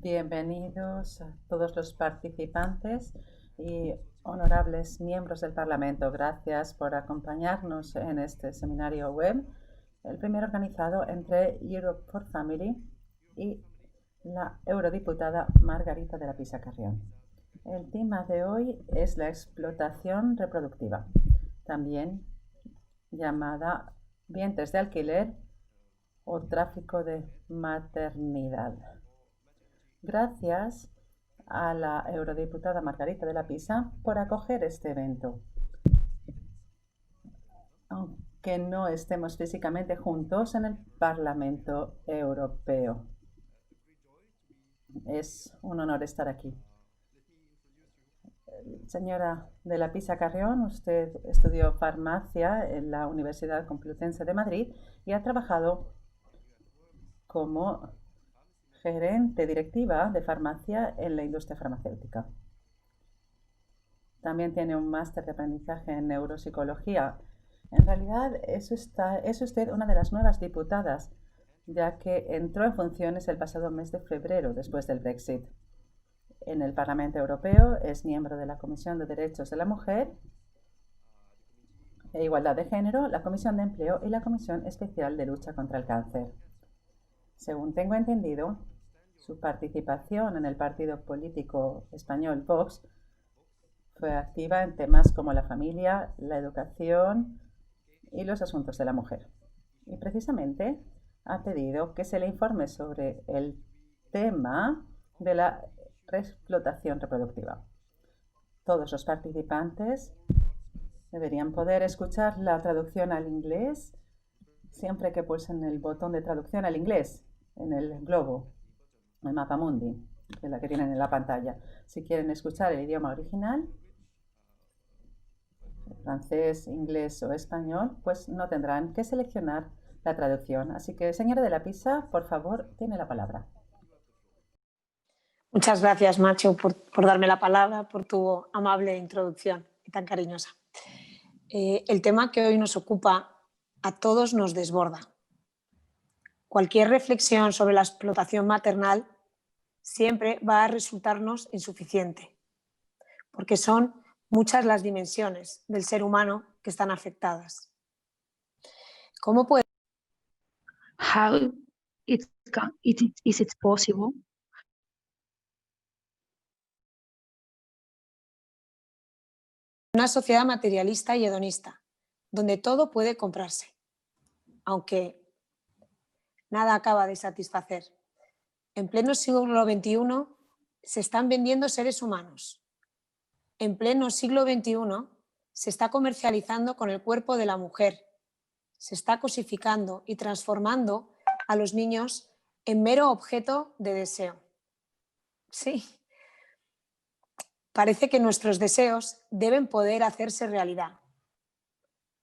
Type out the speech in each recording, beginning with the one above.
Bienvenidos a todos los participantes y honorables miembros del Parlamento. Gracias por acompañarnos en este seminario web, el primero organizado entre Europe for Family y la eurodiputada Margarita de la Pisa Carrión. El tema de hoy es la explotación reproductiva, también llamada vientres de alquiler o tráfico de maternidad. Gracias a la eurodiputada Margarita de la Pisa por acoger este evento. Aunque no estemos físicamente juntos en el Parlamento Europeo. Es un honor estar aquí. Señora de la Pisa Carrión, usted estudió farmacia en la Universidad Complutense de Madrid y ha trabajado como gerente directiva de farmacia en la industria farmacéutica. También tiene un máster de aprendizaje en neuropsicología. En realidad es usted una de las nuevas diputadas, ya que entró en funciones el pasado mes de febrero después del Brexit. En el Parlamento Europeo es miembro de la Comisión de Derechos de la Mujer e Igualdad de Género, la Comisión de Empleo y la Comisión Especial de Lucha contra el Cáncer. Según tengo entendido, su participación en el partido político español Vox fue activa en temas como la familia, la educación y los asuntos de la mujer. Y precisamente ha pedido que se le informe sobre el tema de la explotación reproductiva. Todos los participantes deberían poder escuchar la traducción al inglés siempre que pulsen el botón de traducción al inglés en el globo, el mapa mundi, que es la que tienen en la pantalla. Si quieren escuchar el idioma original, francés, inglés o español, pues no tendrán que seleccionar la traducción. Así que, señora de la Pisa, por favor, tiene la palabra. Muchas gracias, Macho, por darme la palabra, por tu amable introducción y tan cariñosa. El tema que hoy nos ocupa a todos nos desborda. Cualquier reflexión sobre la explotación maternal siempre va a resultarnos insuficiente, porque son muchas las dimensiones del ser humano que están afectadas. ¿Cómo puede? How is it possible? Una sociedad materialista y hedonista, donde todo puede comprarse, aunque nada acaba de satisfacer. En pleno siglo XXI se están vendiendo seres humanos. En pleno siglo XXI se está comercializando con el cuerpo de la mujer. Se está cosificando y transformando a los niños en mero objeto de deseo. Sí. Parece que nuestros deseos deben poder hacerse realidad,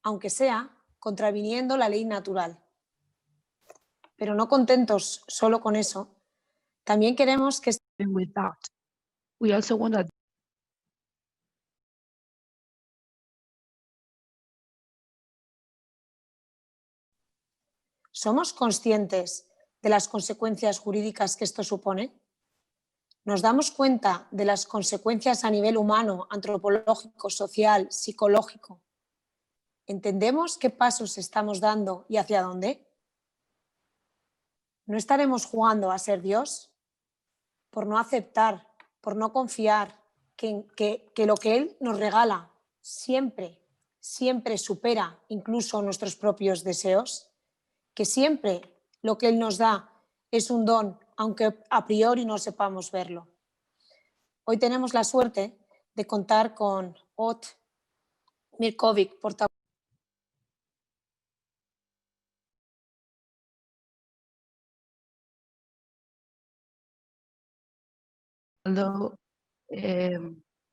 aunque sea contraviniendo la ley natural. Pero no contentos solo con eso, también queremos que With that, we also want that ¿somos conscientes de las consecuencias jurídicas que esto supone? ¿Nos damos cuenta de las consecuencias a nivel humano, antropológico, social, psicológico? ¿Entendemos qué pasos estamos dando y hacia dónde? ¿No estaremos jugando a ser Dios? Por no aceptar, por no confiar que lo que Él nos regala siempre supera incluso nuestros propios deseos, que siempre lo que Él nos da es un don, aunque a priori no sepamos verlo. Hoy tenemos la suerte de contar con Ot Mirkovic, portavoz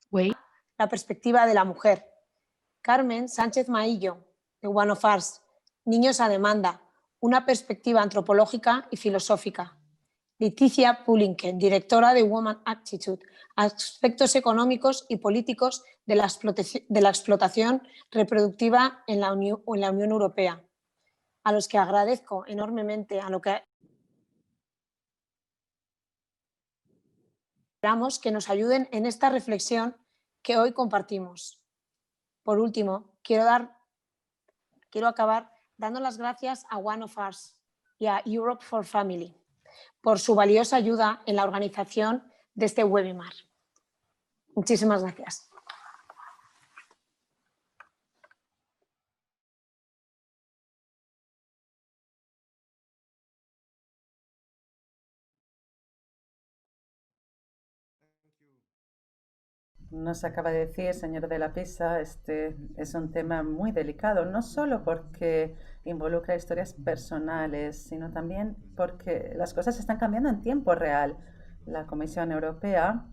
way. la perspectiva de la mujer. Carmen Sánchez Maillo, de One of Us, Niños a Demanda, una perspectiva antropológica y filosófica. Leticia Pullinken, directora de Woman Attitude, aspectos económicos y políticos de la explotación reproductiva en la Unión Europea, a los que agradezco enormemente Esperamos que nos ayuden en esta reflexión que hoy compartimos. Por último, quiero acabar dando las gracias a One of Us y a Europe for Family por su valiosa ayuda en la organización de este webinar. Muchísimas gracias. Nos acaba de decir, señor de la Pisa, este es un tema muy delicado, no solo porque involucra historias personales, sino también porque las cosas están cambiando en tiempo real. La Comisión Europea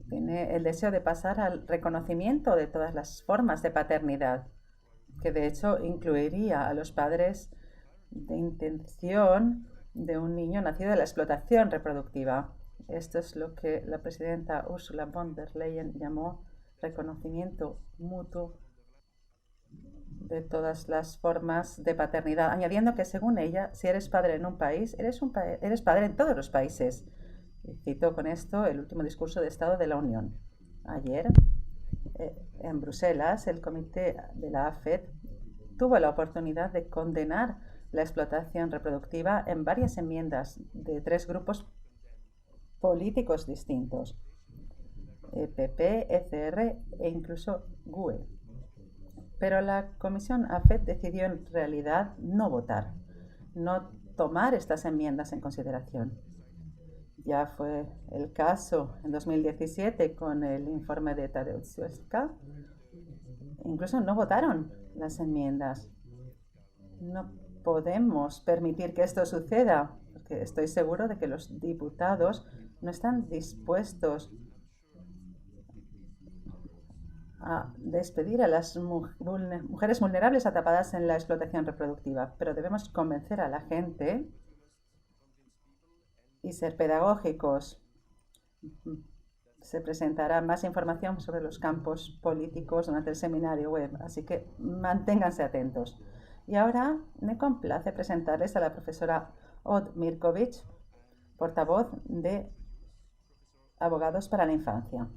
tiene el deseo de pasar al reconocimiento de todas las formas de paternidad, que de hecho incluiría a los padres de intención de un niño nacido de la explotación reproductiva. Esto es lo que la presidenta Ursula von der Leyen llamó reconocimiento mutuo de todas las formas de paternidad, añadiendo que según ella, si eres padre en un país, eres padre en todos los países. Y cito con esto el último discurso de Estado de la Unión. Ayer, en Bruselas, el comité de la AFET tuvo la oportunidad de condenar la explotación reproductiva en varias enmiendas de 3 grupos políticos distintos, EPP, ECR e incluso GUE. Pero la Comisión AFET decidió en realidad no votar, no tomar estas enmiendas en consideración. Ya fue el caso en 2017 con el informe de Tadeusz Zwiefka. Incluso no votaron las enmiendas. No podemos permitir que esto suceda, porque estoy seguro de que los diputados no están dispuestos a despedir a las mujeres vulnerables atrapadas en la explotación reproductiva, pero debemos convencer a la gente y ser pedagógicos. Se presentará más información sobre los campos políticos durante el seminario web, así que manténganse atentos. Y ahora me complace presentarles a la profesora Od Mirković, portavoz de Abogados para la Infancia.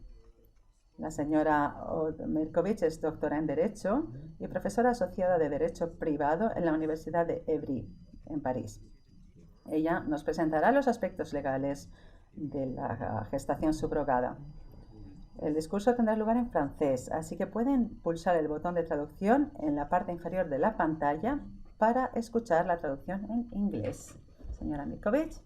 La señora Od Mirković es doctora en Derecho y profesora asociada de Derecho Privado en la Universidad de Évry, en París. Ella nos presentará los aspectos legales de la gestación subrogada. El discurso tendrá lugar en francés, así que pueden pulsar el botón de traducción en la parte inferior de la pantalla para escuchar la traducción en inglés. Señora Mirković.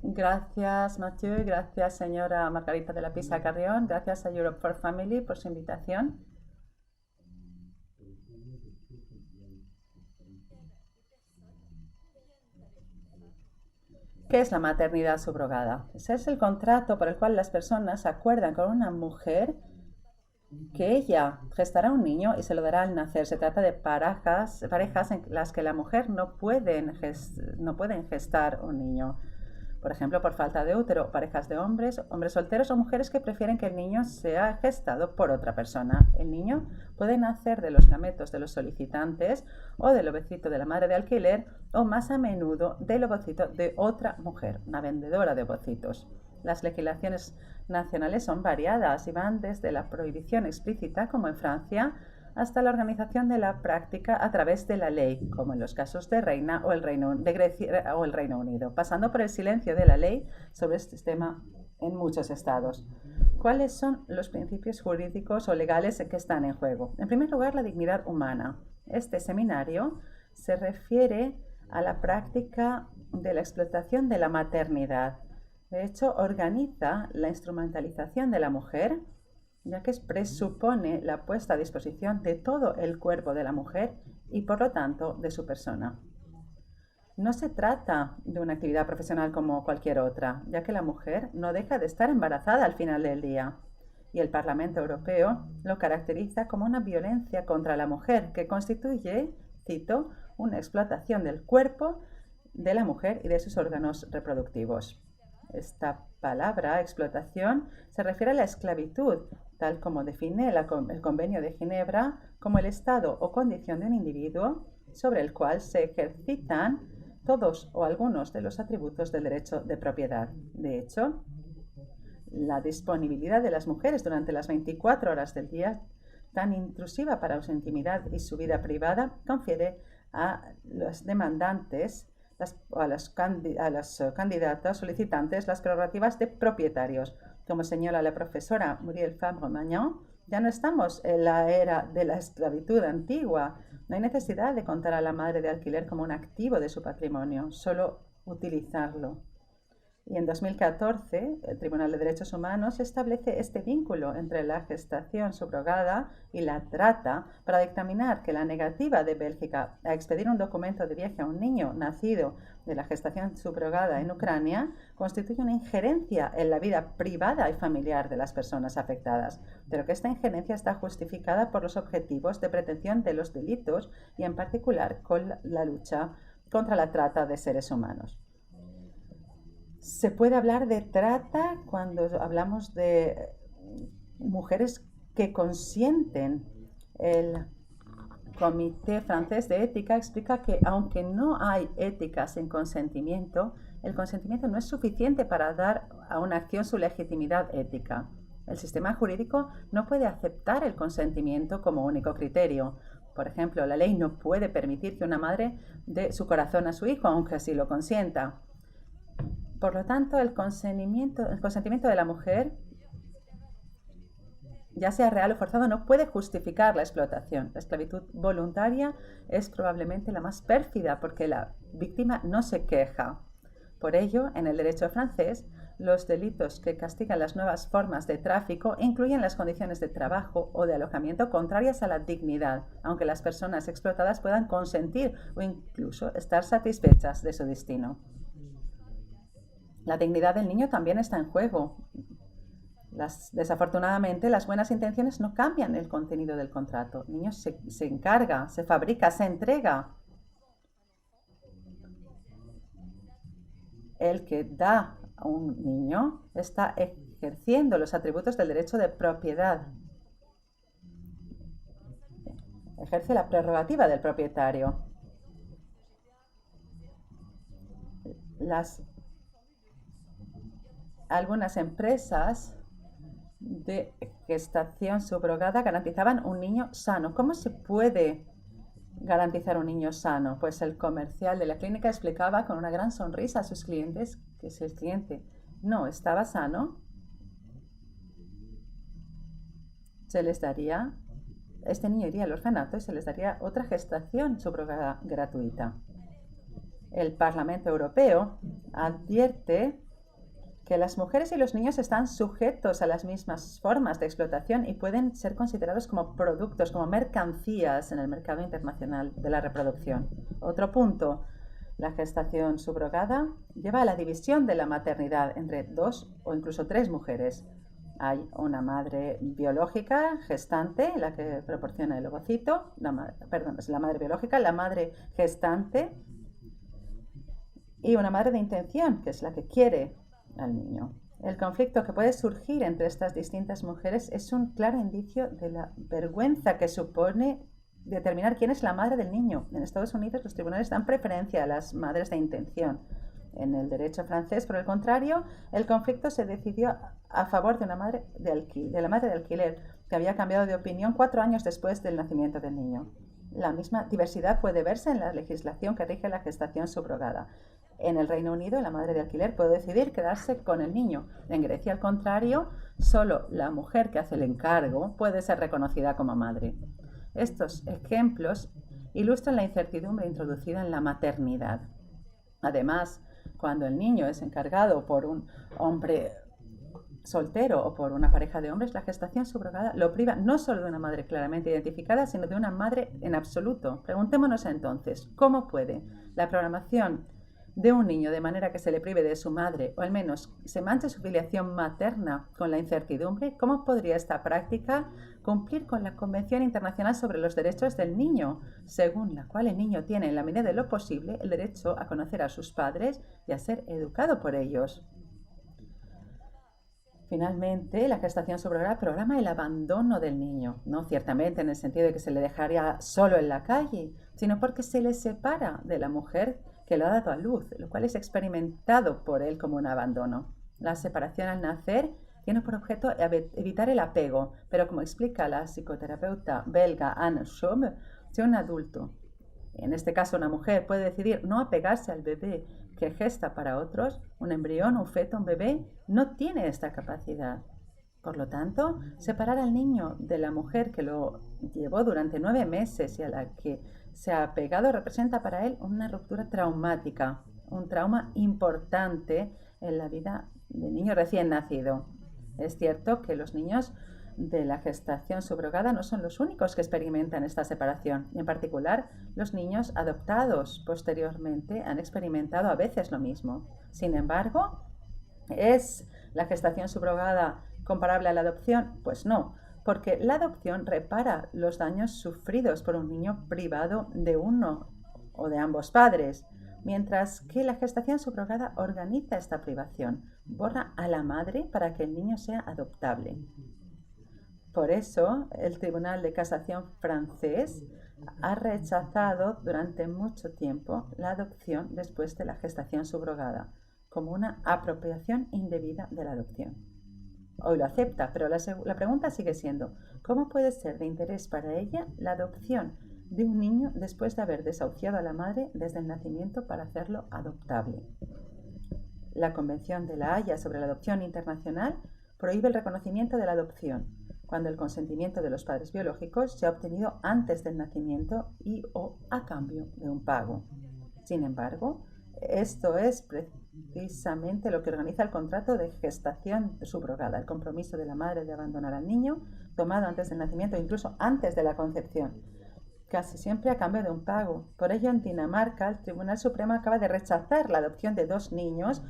Gracias, Mathieu. Gracias, señora Margarita de la Pisa Carrión. Gracias a Europe for Family por su invitación. ¿Qué es la maternidad subrogada? Ese es el contrato por el cual las personas acuerdan con una mujer que ella gestará un niño y se lo dará al nacer. Se trata de parejas en las que la mujer no pueden gestar un niño. Por ejemplo, por falta de útero, parejas de hombres solteros o mujeres que prefieren que el niño sea gestado por otra persona. El niño puede nacer de los gametos de los solicitantes o del ovocito de la madre de alquiler o más a menudo del ovocito de otra mujer, una vendedora de ovocitos. Las legislaciones nacionales son variadas y van desde la prohibición explícita, como en Francia, hasta la organización de la práctica a través de la ley, como en los casos de Reina o de Grecia o el Reino Unido, pasando por el silencio de la ley sobre este tema en muchos estados. ¿Cuáles son los principios jurídicos o legales que están en juego? En primer lugar, la dignidad humana. Este seminario se refiere a la práctica de la explotación de la maternidad. De hecho, organiza la instrumentalización de la mujer, ya que presupone la puesta a disposición de todo el cuerpo de la mujer y, por lo tanto, de su persona. No se trata de una actividad profesional como cualquier otra, ya que la mujer no deja de estar embarazada al final del día. Y el Parlamento Europeo lo caracteriza como una violencia contra la mujer que constituye, cito, una explotación del cuerpo de la mujer y de sus órganos reproductivos. Esta palabra, explotación, se refiere a la esclavitud tal como define el Convenio de Ginebra como el estado o condición de un individuo sobre el cual se ejercitan todos o algunos de los atributos del derecho de propiedad. De hecho, la disponibilidad de las mujeres durante las 24 horas del día, tan intrusiva para su intimidad y su vida privada, confiere a los demandantes o a los candidatos solicitantes las prerrogativas de propietarios. Como señala la profesora Muriel Fabre-Magnan, ya no estamos en la era de la esclavitud antigua. No hay necesidad de contar a la madre de alquiler como un activo de su patrimonio, solo utilizarlo. Y en 2014, el Tribunal de Derechos Humanos establece este vínculo entre la gestación subrogada y la trata para dictaminar que la negativa de Bélgica a expedir un documento de viaje a un niño nacido de la gestación subrogada en Ucrania constituye una injerencia en la vida privada y familiar de las personas afectadas, pero que esta injerencia está justificada por los objetivos de pretensión de los delitos y en particular con la lucha contra la trata de seres humanos. Se puede hablar de trata cuando hablamos de mujeres que consienten. El Comité Francés de Ética explica que aunque no hay ética sin consentimiento, el consentimiento no es suficiente para dar a una acción su legitimidad ética. El sistema jurídico no puede aceptar el consentimiento como único criterio. Por ejemplo, la ley no puede permitir que una madre dé su corazón a su hijo, aunque así lo consienta. Por lo tanto, el consentimiento de la mujer, ya sea real o forzado, no puede justificar la explotación. La esclavitud voluntaria es probablemente la más pérfida porque la víctima no se queja. Por ello, en el derecho francés, los delitos que castigan las nuevas formas de tráfico incluyen las condiciones de trabajo o de alojamiento contrarias a la dignidad, aunque las personas explotadas puedan consentir o incluso estar satisfechas de su destino. La dignidad del niño también está en juego. Desafortunadamente, las buenas intenciones no cambian el contenido del contrato. El niño se encarga, se fabrica, se entrega. El que da a un niño está ejerciendo los atributos del derecho de propiedad. Ejerce la prerrogativa del propietario. Algunas empresas de gestación subrogada garantizaban un niño sano. ¿Cómo se puede garantizar un niño sano? Pues el comercial de la clínica explicaba con una gran sonrisa a sus clientes que si el cliente no estaba sano, este niño iría al orfanato y se les daría otra gestación subrogada gratuita. El Parlamento Europeo advierte que las mujeres y los niños están sujetos a las mismas formas de explotación y pueden ser considerados como productos, como mercancías en el mercado internacional de la reproducción. Otro punto, la gestación subrogada lleva a la división de la maternidad entre 2 o incluso 3 mujeres. Hay una madre biológica gestante, la que proporciona el ovocito, es la madre biológica, la madre gestante y una madre de intención, que es la que quiere al niño. El conflicto que puede surgir entre estas distintas mujeres es un claro indicio de la vergüenza que supone determinar quién es la madre del niño. En Estados Unidos los tribunales dan preferencia a las madres de intención. En el derecho francés, por el contrario, el conflicto se decidió a favor de la madre de alquiler, que había cambiado de opinión 4 años después del nacimiento del niño. La misma diversidad puede verse en la legislación que rige la gestación subrogada. En el Reino Unido, la madre de alquiler puede decidir quedarse con el niño. En Grecia, al contrario, solo la mujer que hace el encargo puede ser reconocida como madre. Estos ejemplos ilustran la incertidumbre introducida en la maternidad. Además, cuando el niño es encargado por un hombre soltero o por una pareja de hombres, la gestación subrogada lo priva no solo de una madre claramente identificada, sino de una madre en absoluto. Preguntémonos entonces, ¿cómo puede la programación de un niño de manera que se le prive de su madre, o al menos se manche su filiación materna con la incertidumbre? ¿Cómo podría esta práctica cumplir con la Convención Internacional sobre los Derechos del Niño, según la cual el niño tiene, en la medida de lo posible, el derecho a conocer a sus padres y a ser educado por ellos? Finalmente, la gestación subrogada programa el abandono del niño, no ciertamente en el sentido de que se le dejaría solo en la calle, sino porque se le separa de la mujer que lo ha dado a luz, lo cual es experimentado por él como un abandono. La separación al nacer tiene por objeto evitar el apego, pero como explica la psicoterapeuta belga Anne Schaub, si un adulto, en este caso una mujer, puede decidir no apegarse al bebé que gesta para otros, un embrión, un feto, un bebé, no tiene esta capacidad. Por lo tanto, separar al niño de la mujer que lo llevó durante 9 meses y a la que se ha apegado representa para él una ruptura traumática, un trauma importante en la vida del niño recién nacido. Es cierto que los niños de la gestación subrogada no son los únicos que experimentan esta separación. En particular, los niños adoptados posteriormente han experimentado a veces lo mismo. Sin embargo, ¿es la gestación subrogada comparable a la adopción? Pues no, porque la adopción repara los daños sufridos por un niño privado de uno o de ambos padres, mientras que la gestación subrogada organiza esta privación, borra a la madre para que el niño sea adoptable. Por eso, el Tribunal de Casación francés ha rechazado durante mucho tiempo la adopción después de la gestación subrogada, como una apropiación indebida de la adopción. Hoy lo acepta, pero la pregunta sigue siendo, ¿cómo puede ser de interés para ella la adopción de un niño después de haber desahuciado a la madre desde el nacimiento para hacerlo adoptable? La Convención de La Haya sobre la Adopción Internacional prohíbe el reconocimiento de la adopción cuando el consentimiento de los padres biológicos se ha obtenido antes del nacimiento y o a cambio de un pago. Sin embargo, esto es precisamente lo que organiza el contrato de gestación subrogada, el compromiso de la madre de abandonar al niño tomado antes del nacimiento, incluso antes de la concepción, casi siempre a cambio de un pago. Por ello, en Dinamarca, el Tribunal Supremo acaba de rechazar la adopción de 2 niños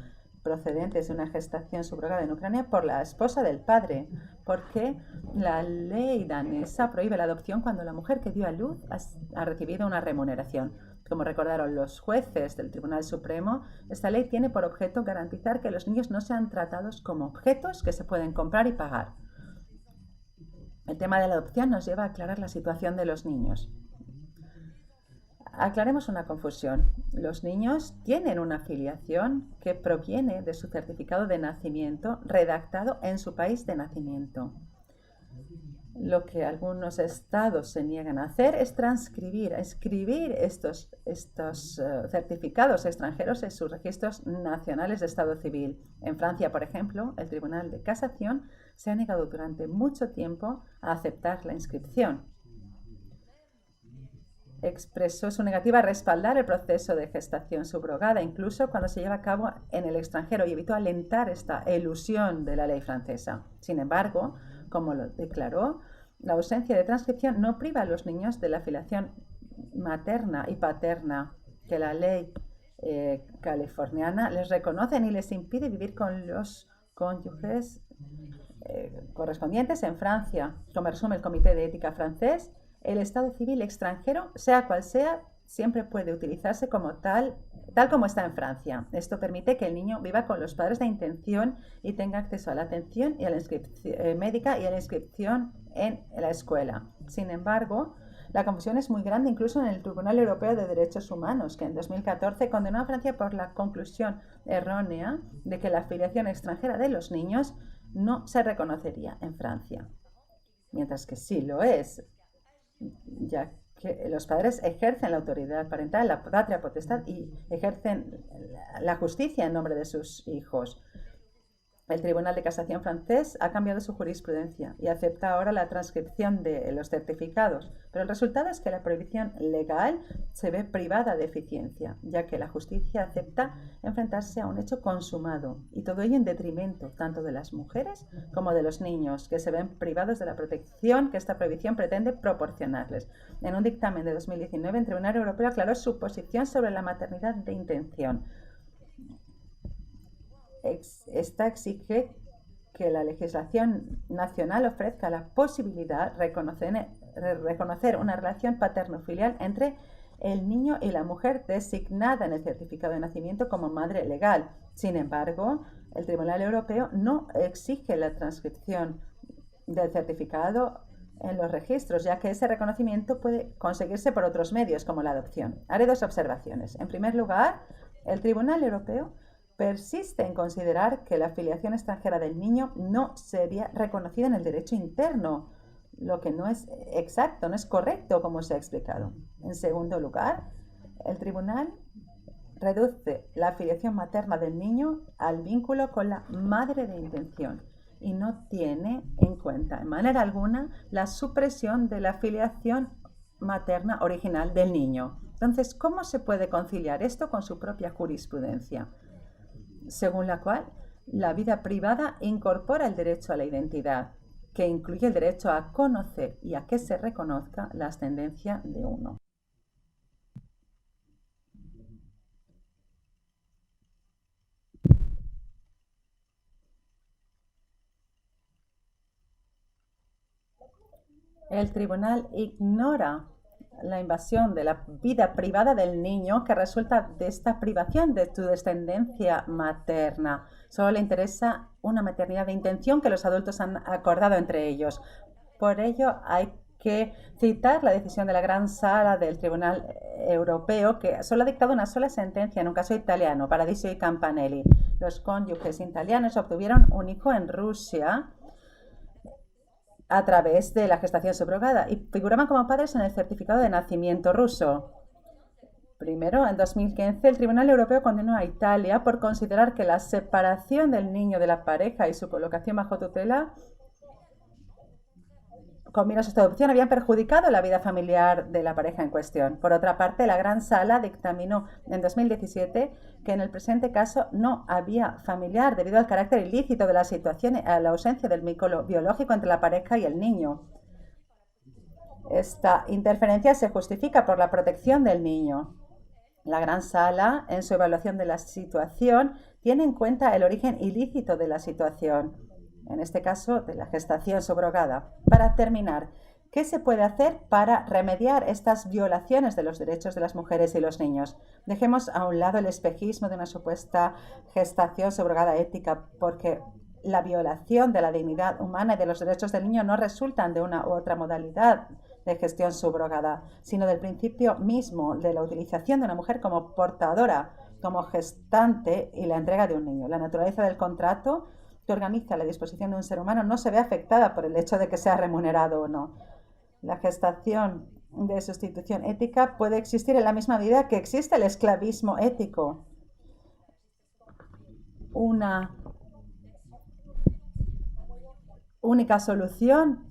procedentes de una gestación subrogada en Ucrania por la esposa del padre, porque la ley danesa prohíbe la adopción cuando la mujer que dio a luz ha recibido una remuneración. Como recordaron los jueces del Tribunal Supremo, esta ley tiene por objeto garantizar que los niños no sean tratados como objetos que se pueden comprar y pagar. El tema de la adopción nos lleva a aclarar la situación de los niños. Aclaremos una confusión. Los niños tienen una filiación que proviene de su certificado de nacimiento redactado en su país de nacimiento. Lo que algunos estados se niegan a hacer es escribir estos certificados extranjeros en sus registros nacionales de estado civil. En Francia, por ejemplo, el Tribunal de Casación se ha negado durante mucho tiempo a aceptar la inscripción. Expresó su negativa a respaldar el proceso de gestación subrogada, incluso cuando se lleva a cabo en el extranjero, y evitó alentar esta elusión de la ley francesa. Sin embargo, como lo declaró, la ausencia de transcripción no priva a los niños de la filiación materna y paterna que la ley californiana les reconoce ni les impide vivir con los cónyuges correspondientes en Francia. Como resume el Comité de Ética francés, el estado civil extranjero, sea cual sea, siempre puede utilizarse como tal como está en Francia. Esto permite que el niño viva con los padres de intención y tenga acceso a la atención y a la inscripción médica y a la inscripción en la escuela. Sin embargo, la confusión es muy grande incluso en el Tribunal Europeo de Derechos Humanos, que en 2014 condenó a Francia por la conclusión errónea de que la filiación extranjera de los niños no se reconocería en Francia, mientras que sí lo es, ya que los padres ejercen la autoridad parental, la patria potestad y ejercen la justicia en nombre de sus hijos. El Tribunal de Casación francés ha cambiado su jurisprudencia y acepta ahora la transcripción de los certificados, pero el resultado es que la prohibición legal se ve privada de eficiencia, ya que la justicia acepta enfrentarse a un hecho consumado, y todo ello en detrimento tanto de las mujeres como de los niños, que se ven privados de la protección que esta prohibición pretende proporcionarles. En un dictamen de 2019, el Tribunal Europeo aclaró su posición sobre la maternidad de intención. Esta exige que la legislación nacional ofrezca la posibilidad de reconocer una relación paterno-filial entre el niño y la mujer designada en el certificado de nacimiento como madre legal. Sin embargo, El Tribunal Europeo no exige la transcripción del certificado en los registros, ya que ese reconocimiento puede conseguirse por otros medios, como la adopción. Haré dos observaciones. En primer lugar, el Tribunal Europeo persiste en considerar que la filiación extranjera del niño no sería reconocida en el derecho interno, lo que no es exacto, no es correcto, como se ha explicado. En segundo lugar, el Tribunal reduce la filiación materna del niño al vínculo con la madre de intención y no tiene en cuenta en manera alguna la supresión de la filiación materna original del niño. Entonces, ¿cómo se puede conciliar esto con su propia jurisprudencia, según la cual la vida privada incorpora el derecho a la identidad, que incluye el derecho a conocer y a que se reconozca la ascendencia de uno? El tribunal ignora la invasión de la vida privada del niño que resulta de esta privación de tu descendencia materna. Solo le interesa una maternidad de intención que los adultos han acordado entre ellos. Por ello, hay que citar la decisión de la Gran Sala del Tribunal Europeo, que solo ha dictado una sola sentencia en un caso italiano, Paradiso y Campanelli. Los cónyuges italianos obtuvieron un hijo en Rusia a través de la gestación subrogada y figuraban como padres en el certificado de nacimiento ruso. Primero, en 2015, el Tribunal Europeo condenó a Italia por considerar que la separación del niño de la pareja y su colocación bajo tutela con miras a su adopción habían perjudicado la vida familiar de la pareja en cuestión. Por otra parte, la Gran Sala dictaminó en 2017 que en el presente caso no había familiar debido al carácter ilícito de la situación y a la ausencia del vínculo biológico entre la pareja y el niño. Esta interferencia se justifica por la protección del niño. La Gran Sala, en su evaluación de la situación, tiene en cuenta el origen ilícito de la situación, en este caso de la gestación subrogada. Para terminar, ¿qué se puede hacer para remediar estas violaciones de los derechos de las mujeres y los niños? Dejemos a un lado el espejismo de una supuesta gestación subrogada ética, porque la violación de la dignidad humana y de los derechos del niño no resultan de una u otra modalidad de gestión subrogada, sino del principio mismo de la utilización de una mujer como portadora, como gestante y la entrega de un niño. La naturaleza del contrato que organiza la disposición de un ser humano no se ve afectada por el hecho de que sea remunerado o no. La gestación de sustitución ética puede existir en la misma medida que existe el esclavismo ético. Una única solución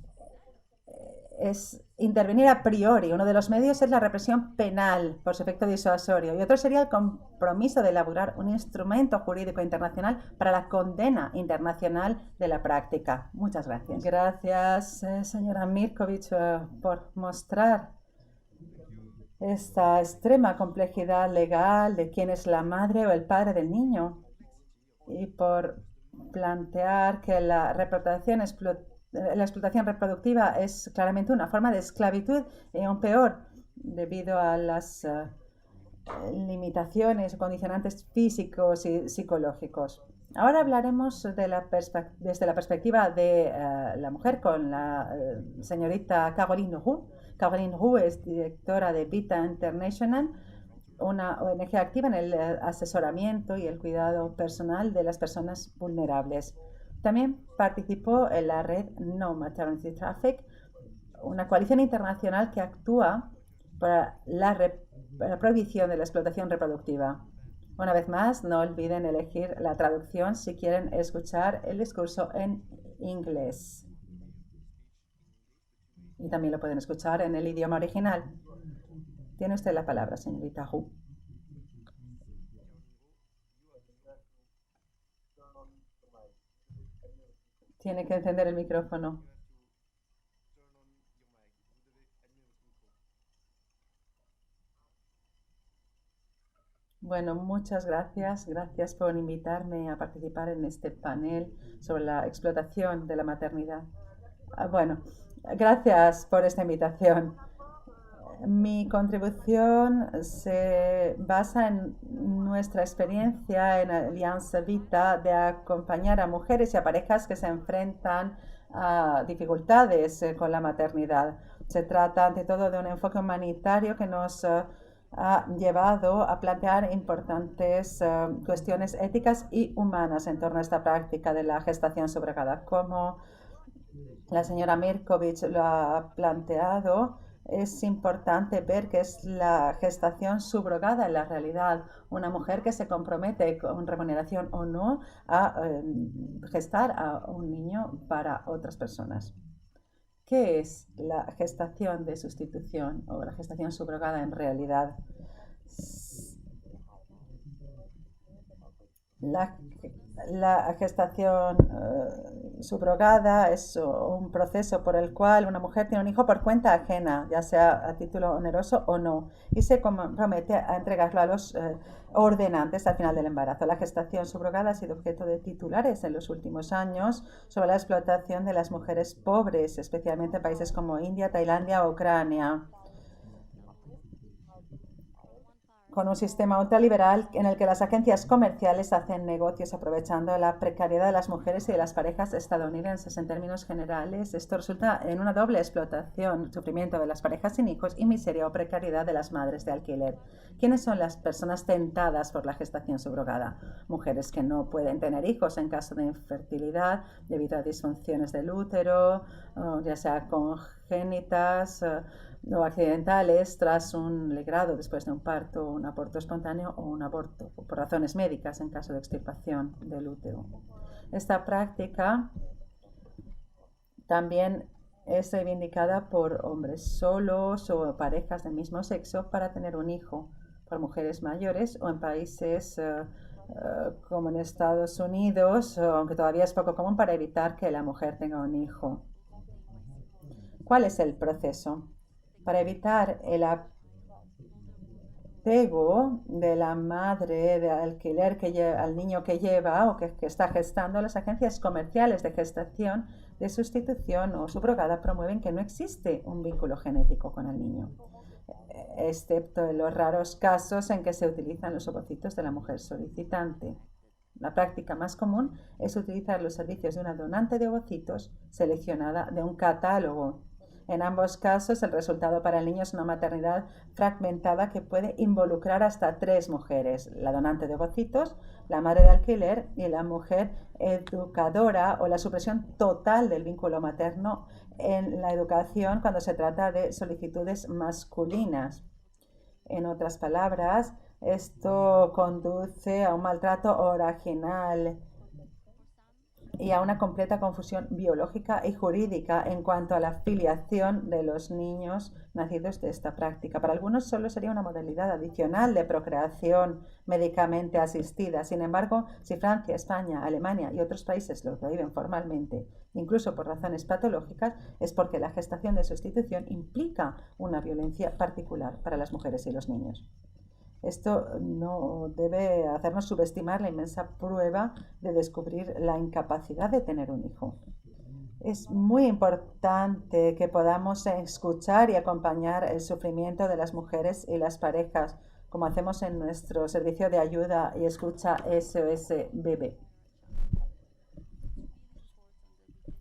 es intervenir a priori. Uno de los medios es la represión penal por su efecto disuasorio y otro sería el compromiso de elaborar un instrumento jurídico internacional para la condena internacional de la práctica. Muchas gracias. Gracias, señora Mirkovic, por mostrar esta extrema complejidad legal de quién es la madre o el padre del niño y por plantear que la explotación reproductiva es claramente una forma de esclavitud y aún peor debido a las limitaciones o condicionantes físicos y psicológicos. Ahora hablaremos desde la perspectiva de la mujer con la señorita Caroline Roux. Caroline Roux es directora de Vita International, una ONG activa en el asesoramiento y el cuidado personal de las personas vulnerables. También participó en la red No Maternity Traffic, una coalición internacional que actúa para la prohibición de la explotación reproductiva. Una vez más, no olviden elegir la traducción si quieren escuchar el discurso en inglés. Y también lo pueden escuchar en el idioma original. Tiene usted la palabra, señorita Roux. Tiene que encender el micrófono. Bueno, muchas gracias. Gracias por invitarme a participar en este panel sobre la explotación de la maternidad. Bueno, gracias por esta invitación. Mi contribución se basa en nuestra experiencia en Alianza Vita de acompañar a mujeres y a parejas que se enfrentan a dificultades con la maternidad. Se trata ante todo de un enfoque humanitario que nos ha llevado a plantear importantes cuestiones éticas y humanas en torno a esta práctica de la gestación subrogada. Como la señora Mirkovic lo ha planteado, es importante ver que es la gestación subrogada en la realidad, una mujer que se compromete con remuneración o no a gestar a un niño para otras personas. ¿Qué es la gestación de sustitución o la gestación subrogada en realidad? La gestación subrogada es un proceso por el cual una mujer tiene un hijo por cuenta ajena, ya sea a título oneroso o no, y se compromete a entregarlo a los ordenantes al final del embarazo. La gestación subrogada ha sido objeto de titulares en los últimos años sobre la explotación de las mujeres pobres, especialmente en países como India, Tailandia o Ucrania, con un sistema ultraliberal en el que las agencias comerciales hacen negocios aprovechando la precariedad de las mujeres y de las parejas estadounidenses. En términos generales, esto resulta en una doble explotación, sufrimiento de las parejas sin hijos y miseria o precariedad de las madres de alquiler. ¿Quiénes son las personas tentadas por la gestación subrogada? Mujeres que no pueden tener hijos en caso de infertilidad debido a disfunciones del útero, ya sea congénitas o accidentales tras un legrado después de un parto, un aborto espontáneo o un aborto por razones médicas en caso de extirpación del útero. Esta práctica también es reivindicada por hombres solos o parejas del mismo sexo para tener un hijo, por mujeres mayores o en países como en Estados Unidos, aunque todavía es poco común, para evitar que la mujer tenga un hijo. ¿Cuál es el proceso? Para evitar el apego de la madre de alquiler al niño que lleva o que está gestando, las agencias comerciales de gestación, de sustitución o subrogada promueven que no existe un vínculo genético con el niño, excepto en los raros casos en que se utilizan los ovocitos de la mujer solicitante. La práctica más común es utilizar los servicios de una donante de ovocitos seleccionada de un catálogo. En ambos casos, el resultado para el niño es una maternidad fragmentada que puede involucrar hasta 3 mujeres: la donante de ovocitos, la madre de alquiler y la mujer educadora, o la supresión total del vínculo materno en la educación cuando se trata de solicitudes masculinas. En otras palabras, esto conduce a un maltrato original y a una completa confusión biológica y jurídica en cuanto a la filiación de los niños nacidos de esta práctica. Para algunos solo sería una modalidad adicional de procreación médicamente asistida. Sin embargo, si Francia, España, Alemania y otros países lo prohíben formalmente, incluso por razones patológicas, es porque la gestación de sustitución implica una violencia particular para las mujeres y los niños. Esto no debe hacernos subestimar la inmensa prueba de descubrir la incapacidad de tener un hijo. Es muy importante que podamos escuchar y acompañar el sufrimiento de las mujeres y las parejas, como hacemos en nuestro servicio de ayuda y escucha SOS Bebé.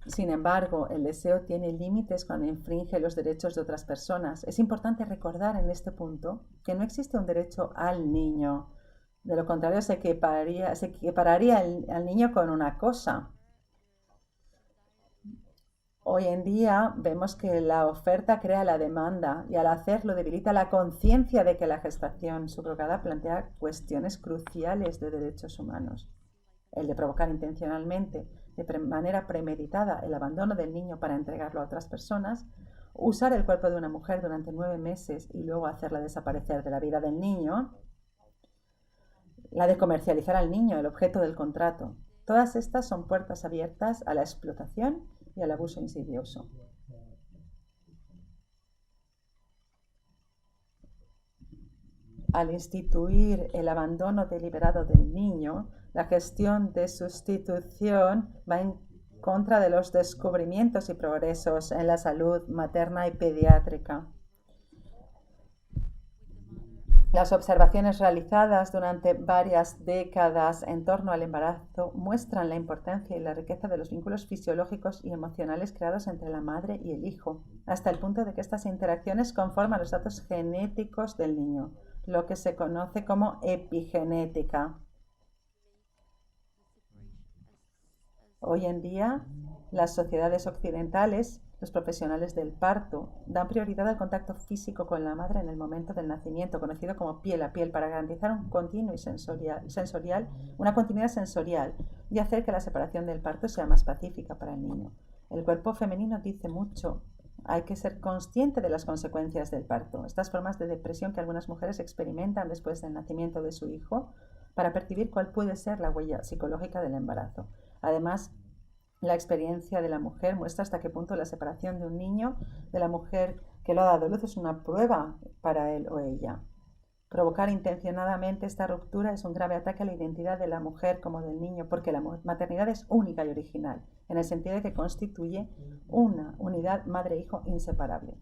Sin embargo, el deseo tiene límites cuando infringe los derechos de otras personas. Es importante recordar en este punto que no existe un derecho al niño. De lo contrario, se equipararía al niño con una cosa. Hoy en día vemos que la oferta crea la demanda y al hacerlo debilita la conciencia de que la gestación subrogada plantea cuestiones cruciales de derechos humanos. El de provocar intencionalmente, de manera premeditada, el abandono del niño para entregarlo a otras personas, usar el cuerpo de una mujer durante 9 meses y luego hacerla desaparecer de la vida del niño, la de comercializar al niño, el objeto del contrato. Todas estas son puertas abiertas a la explotación y al abuso insidioso. Al instituir el abandono deliberado del niño, la gestión de sustitución va en contra de los descubrimientos y progresos en la salud materna y pediátrica. Las observaciones realizadas durante varias décadas en torno al embarazo muestran la importancia y la riqueza de los vínculos fisiológicos y emocionales creados entre la madre y el hijo, hasta el punto de que estas interacciones conforman los datos genéticos del niño, lo que se conoce como epigenética. Hoy en día, las sociedades occidentales, los profesionales del parto, dan prioridad al contacto físico con la madre en el momento del nacimiento, conocido como piel a piel, para garantizar una continuidad sensorial y hacer que la separación del parto sea más pacífica para el niño. El cuerpo femenino dice mucho. Hay que ser consciente de las consecuencias del parto, estas formas de depresión que algunas mujeres experimentan después del nacimiento de su hijo, para percibir cuál puede ser la huella psicológica del embarazo. Además, la experiencia de la mujer muestra hasta qué punto la separación de un niño de la mujer que lo ha dado a luz es una prueba para él o ella. Provocar intencionadamente esta ruptura es un grave ataque a la identidad de la mujer como del niño, porque la maternidad es única y original, en el sentido de que constituye una unidad madre-hijo inseparable.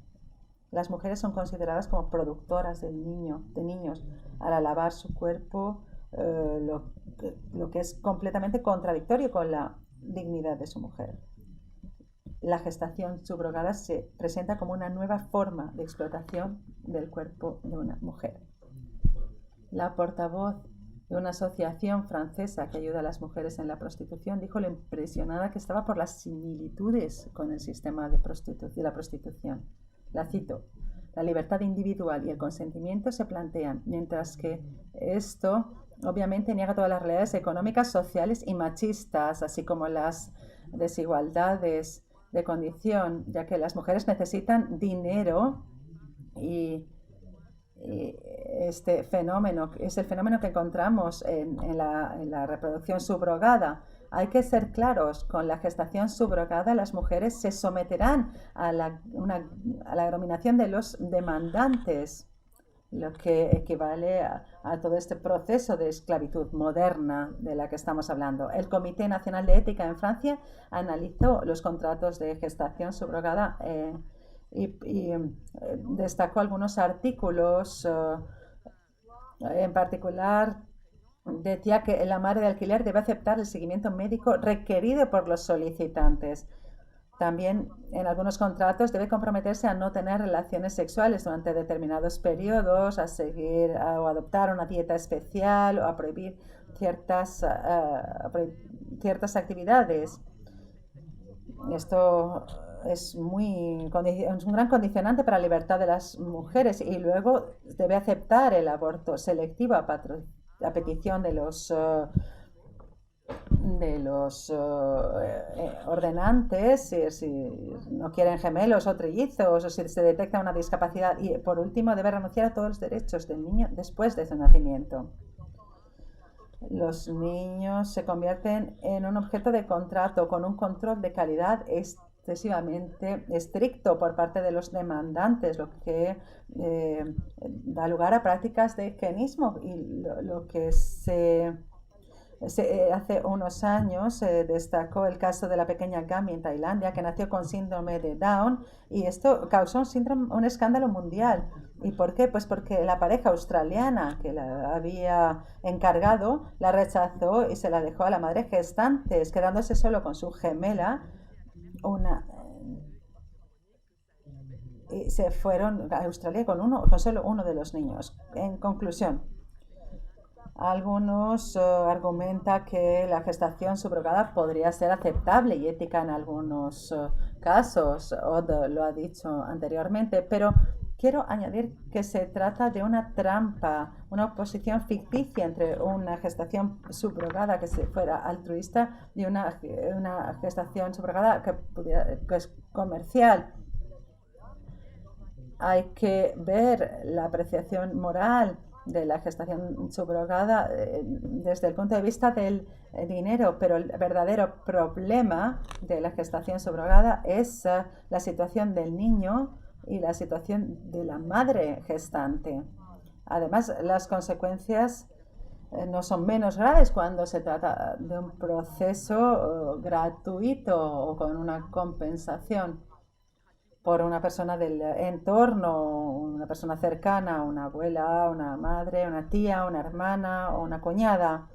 Las mujeres son consideradas como productoras de niños, al alabar su cuerpo, lo que es completamente contradictorio con la dignidad de su mujer. La gestación subrogada se presenta como una nueva forma de explotación del cuerpo de una mujer. La portavoz de una asociación francesa que ayuda a las mujeres en la prostitución dijo lo impresionada que estaba por las similitudes con el sistema de la prostitución. La cito: la libertad individual y el consentimiento se plantean, mientras que esto obviamente niega todas las realidades económicas, sociales y machistas, así como las desigualdades de condición, ya que las mujeres necesitan dinero y este fenómeno es el fenómeno que encontramos en la reproducción subrogada. Hay que ser claros, con la gestación subrogada las mujeres se someterán a la dominación de los demandantes, lo que equivale a todo este proceso de esclavitud moderna de la que estamos hablando. El Comité Nacional de Ética en Francia analizó los contratos de gestación subrogada y destacó algunos artículos. En particular, decía que la madre de alquiler debe aceptar el seguimiento médico requerido por los solicitantes. También en algunos contratos debe comprometerse a no tener relaciones sexuales durante determinados periodos, a seguir o adoptar una dieta especial o a prohibir ciertas actividades. Esto es un gran condicionante para la libertad de las mujeres, y luego debe aceptar el aborto selectivo a petición de los ordenantes, si no quieren gemelos o trillizos, o si se detecta una discapacidad. Y por último, debe renunciar a todos los derechos del niño después de su nacimiento. Los niños se convierten en un objeto de contrato con un control de calidad excesivamente estricto por parte de los demandantes, lo que da lugar a prácticas de eugenismo. Y lo que hace unos años destacó el caso de la pequeña Gami en Tailandia, que nació con síndrome de Down, y esto causó un escándalo mundial. ¿Y por qué? Pues porque la pareja australiana que la había encargado la rechazó y se la dejó a la madre gestante, quedándose solo con su gemela. Y se fueron a Australia con solo uno de los niños. En conclusión, algunos argumentan que la gestación subrogada podría ser aceptable y ética en algunos casos. Odd lo ha dicho anteriormente, pero quiero añadir que se trata de una trampa, una oposición ficticia entre una gestación subrogada que fuera altruista y una gestación subrogada que es comercial. Hay que ver la apreciación moral de la gestación subrogada desde el punto de vista del dinero, pero el verdadero problema de la gestación subrogada es la situación del niño y la situación de la madre gestante. Además, las consecuencias no son menos graves cuando se trata de un proceso gratuito o con una compensación. por una persona del entorno, una persona cercana, una abuela, una madre, una tía, una hermana o una cuñada.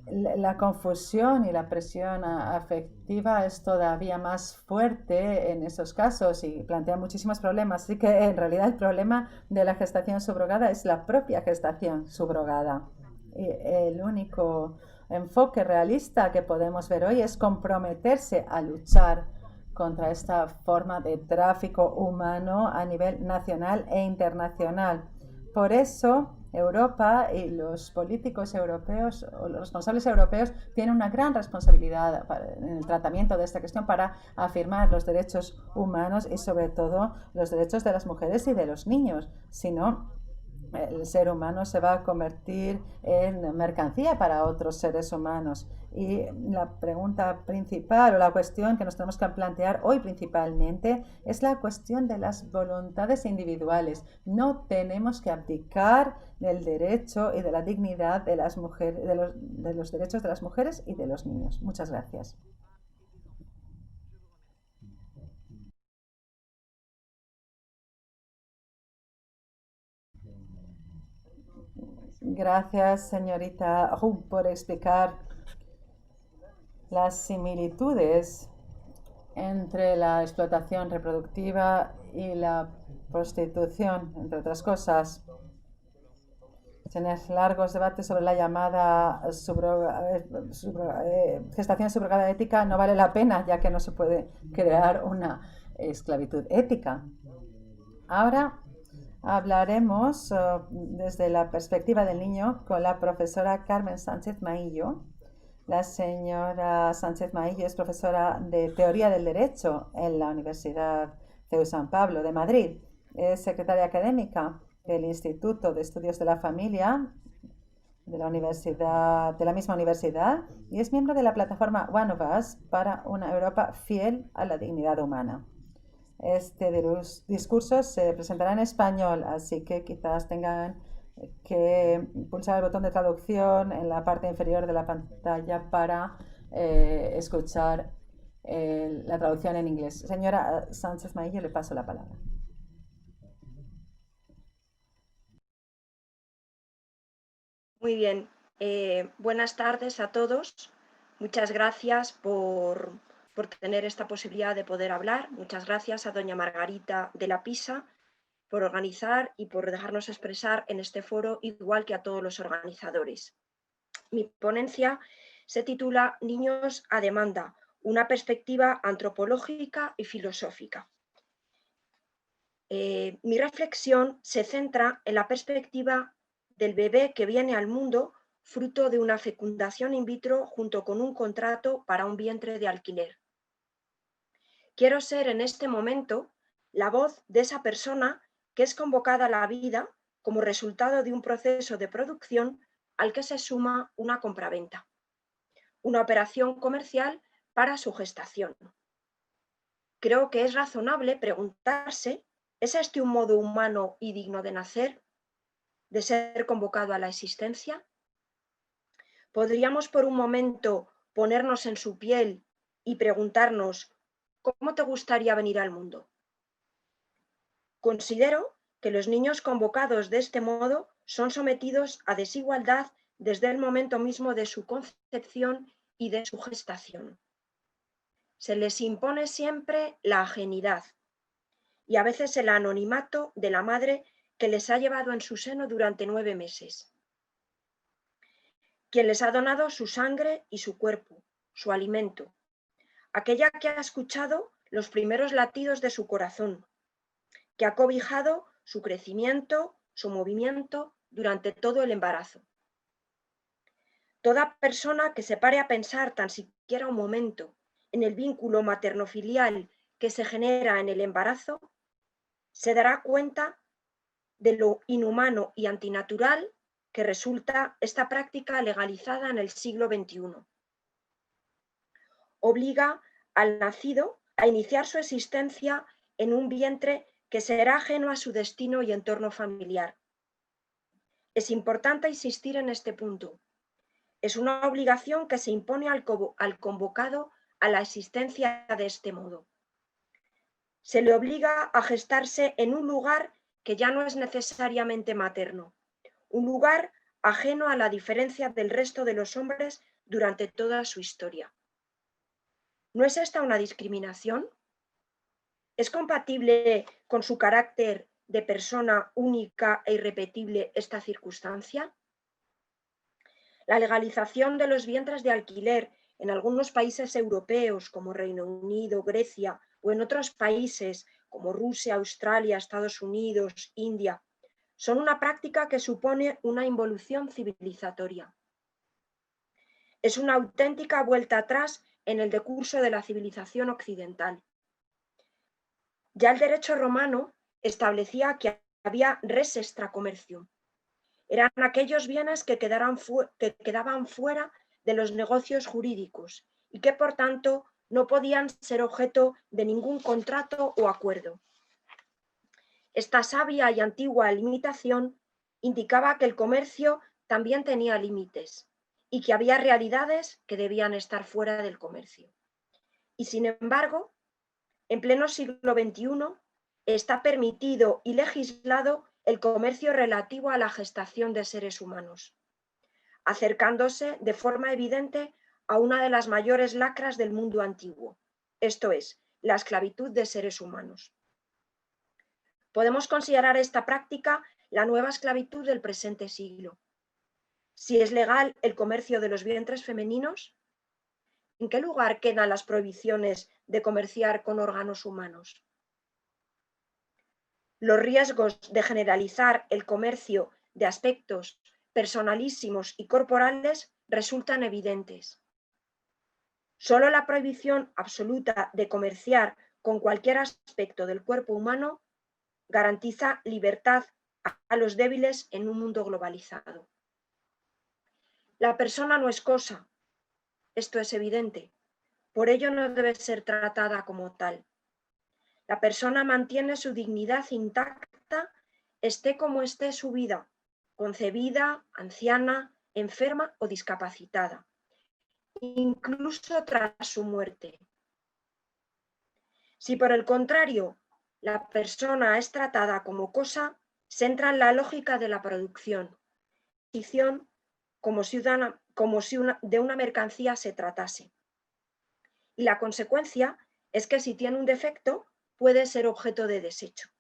La confusión y la presión afectiva es todavía más fuerte en esos casos y plantea muchísimos problemas. Así que en realidad el problema de la gestación subrogada es la propia gestación subrogada. Y el único enfoque realista que podemos ver hoy es comprometerse a luchar contra esta forma de tráfico humano a nivel nacional e internacional. Por eso Europa y los políticos europeos o los responsables europeos tienen una gran responsabilidad en el tratamiento de esta cuestión para afirmar los derechos humanos y sobre todo los derechos de las mujeres y de los niños. Si no, el ser humano se va a convertir en mercancía para otros seres humanos. Y la pregunta principal o la cuestión que nos tenemos que plantear hoy principalmente es la cuestión de las voluntades individuales. No tenemos que abdicar del derecho y de la dignidad de las mujeres, de los derechos de las mujeres y de los niños. Muchas gracias. Gracias, señorita Hu, por explicar las similitudes entre la explotación reproductiva y la prostitución, entre otras cosas. Tienes largos debates sobre la llamada gestación subrogada ética. No vale la pena, ya que no se puede crear una esclavitud ética. Ahora hablaremos desde la perspectiva del niño con la profesora Carmen Sánchez Maillo. La señora Sánchez Maillo es profesora de Teoría del Derecho en la Universidad CEU San Pablo de Madrid. Es secretaria académica del Instituto de Estudios de la Familia de la misma universidad y es miembro de la plataforma One of Us para una Europa fiel a la dignidad humana. Este discurso se presentará en español, así que quizás tengan que pulsar el botón de traducción en la parte inferior de la pantalla para escuchar la traducción en inglés. Señora Sánchez Maillo, le paso la palabra. Muy bien, buenas tardes a todos. Muchas gracias por tener esta posibilidad de poder hablar. Muchas gracias a doña Margarita de la Pisa por organizar y por dejarnos expresar en este foro, igual que a todos los organizadores. Mi ponencia se titula Niños a demanda, una perspectiva antropológica y filosófica. Mi reflexión se centra en la perspectiva del bebé que viene al mundo fruto de una fecundación in vitro junto con un contrato para un vientre de alquiler. Quiero ser en este momento la voz de esa persona que es convocada a la vida como resultado de un proceso de producción al que se suma una compraventa, una operación comercial para su gestación. Creo que es razonable preguntarse, ¿es este un modo humano y digno de nacer, de ser convocado a la existencia? ¿Podríamos por un momento ponernos en su piel y preguntarnos, ¿cómo te gustaría venir al mundo? Considero que los niños convocados de este modo son sometidos a desigualdad desde el momento mismo de su concepción y de su gestación. Se les impone siempre la ajenidad y a veces el anonimato de la madre que les ha llevado en su seno durante 9 meses, quien les ha donado su sangre y su cuerpo, su alimento, aquella que ha escuchado los primeros latidos de su corazón, que ha cobijado su crecimiento, su movimiento durante todo el embarazo. Toda persona que se pare a pensar tan siquiera un momento en el vínculo materno-filial que se genera en el embarazo, se dará cuenta de lo inhumano y antinatural que resulta esta práctica legalizada en el siglo XXI. Obliga al nacido a iniciar su existencia en un vientre que será ajeno a su destino y entorno familiar. Es importante insistir en este punto. Es una obligación que se impone al convocado a la existencia de este modo. Se le obliga a gestarse en un lugar que ya no es necesariamente materno, un lugar ajeno a la diferencia del resto de los hombres durante toda su historia. ¿No es esta una discriminación? ¿Es compatible con su carácter de persona única e irrepetible esta circunstancia? La legalización de los vientres de alquiler en algunos países europeos como Reino Unido, Grecia o en otros países como Rusia, Australia, Estados Unidos, India, son una práctica que supone una involución civilizatoria. Es una auténtica vuelta atrás en el decurso de la civilización occidental. Ya el derecho romano establecía que había res extra commercium. Eran aquellos bienes que quedaban fuera de los negocios jurídicos y que, por tanto, no podían ser objeto de ningún contrato o acuerdo. Esta sabia y antigua limitación indicaba que el comercio también tenía límites y que había realidades que debían estar fuera del comercio. Y, sin embargo, en pleno siglo XXI está permitido y legislado el comercio relativo a la gestación de seres humanos, acercándose de forma evidente a una de las mayores lacras del mundo antiguo, esto es, la esclavitud de seres humanos. Podemos considerar esta práctica la nueva esclavitud del presente siglo. Si es legal el comercio de los vientres femeninos, ¿en qué lugar quedan las prohibiciones de comerciar con órganos humanos? Los riesgos de generalizar el comercio de aspectos personalísimos y corporales resultan evidentes. Solo la prohibición absoluta de comerciar con cualquier aspecto del cuerpo humano garantiza libertad a los débiles en un mundo globalizado. La persona no es cosa, esto es evidente, por ello no debe ser tratada como tal. La persona mantiene su dignidad intacta, esté como esté su vida, concebida, anciana, enferma o discapacitada, incluso tras su muerte. Si por el contrario la persona es tratada como cosa, se entra en la lógica de la producción, como si de una mercancía se tratase. Y la consecuencia es que si tiene un defecto, puede ser objeto de desecho.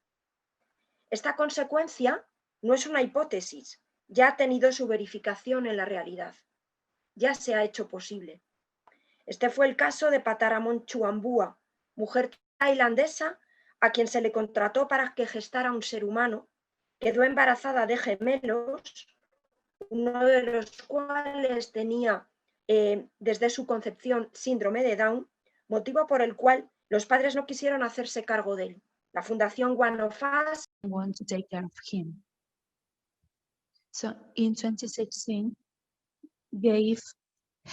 Esta consecuencia no es una hipótesis, ya ha tenido su verificación en la realidad, ya se ha hecho posible. Este fue el caso de Pataramon Chuambua, mujer tailandesa a quien se le contrató para que gestara un ser humano, quedó embarazada de gemelos, uno de los cuales tenía desde su concepción síndrome de Down, motivo por el cual los padres no quisieron hacerse cargo de él. La Fundación One of Us Want to take care of him. So in 2016, gave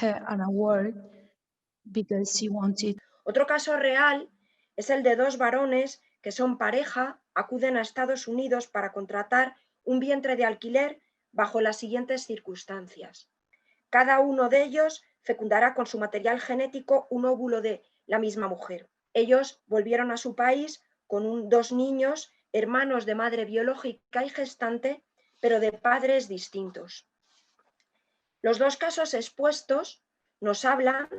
her an award because she wanted. Otro caso real es el de dos varones que son pareja, acuden a Estados Unidos para contratar un vientre de alquiler bajo las siguientes circunstancias. Cada uno de ellos fecundará con su material genético un óvulo de la misma mujer. Ellos volvieron a su país con dos niños, hermanos de madre biológica y gestante, pero de padres distintos. Los dos casos expuestos nos hablan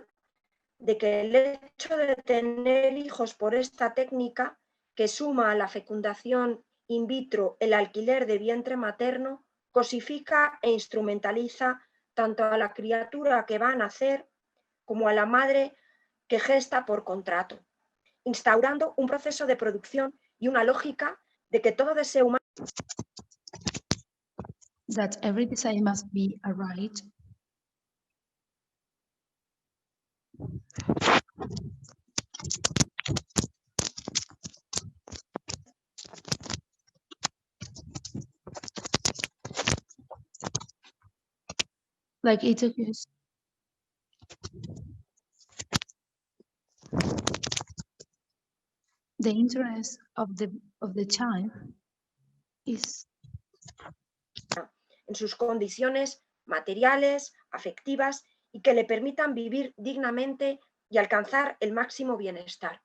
de que el hecho de tener hijos por esta técnica, que suma a la fecundación in vitro el alquiler de vientre materno, cosifica e instrumentaliza tanto a la criatura que va a nacer como a la madre que gesta por contrato, instaurando un proceso de producción y una lógica de que todo deseo humano That every desire must be a right. Like it occurs. The interest of the child is en sus condiciones materiales, afectivas y que le permitan vivir dignamente y alcanzar el máximo bienestar.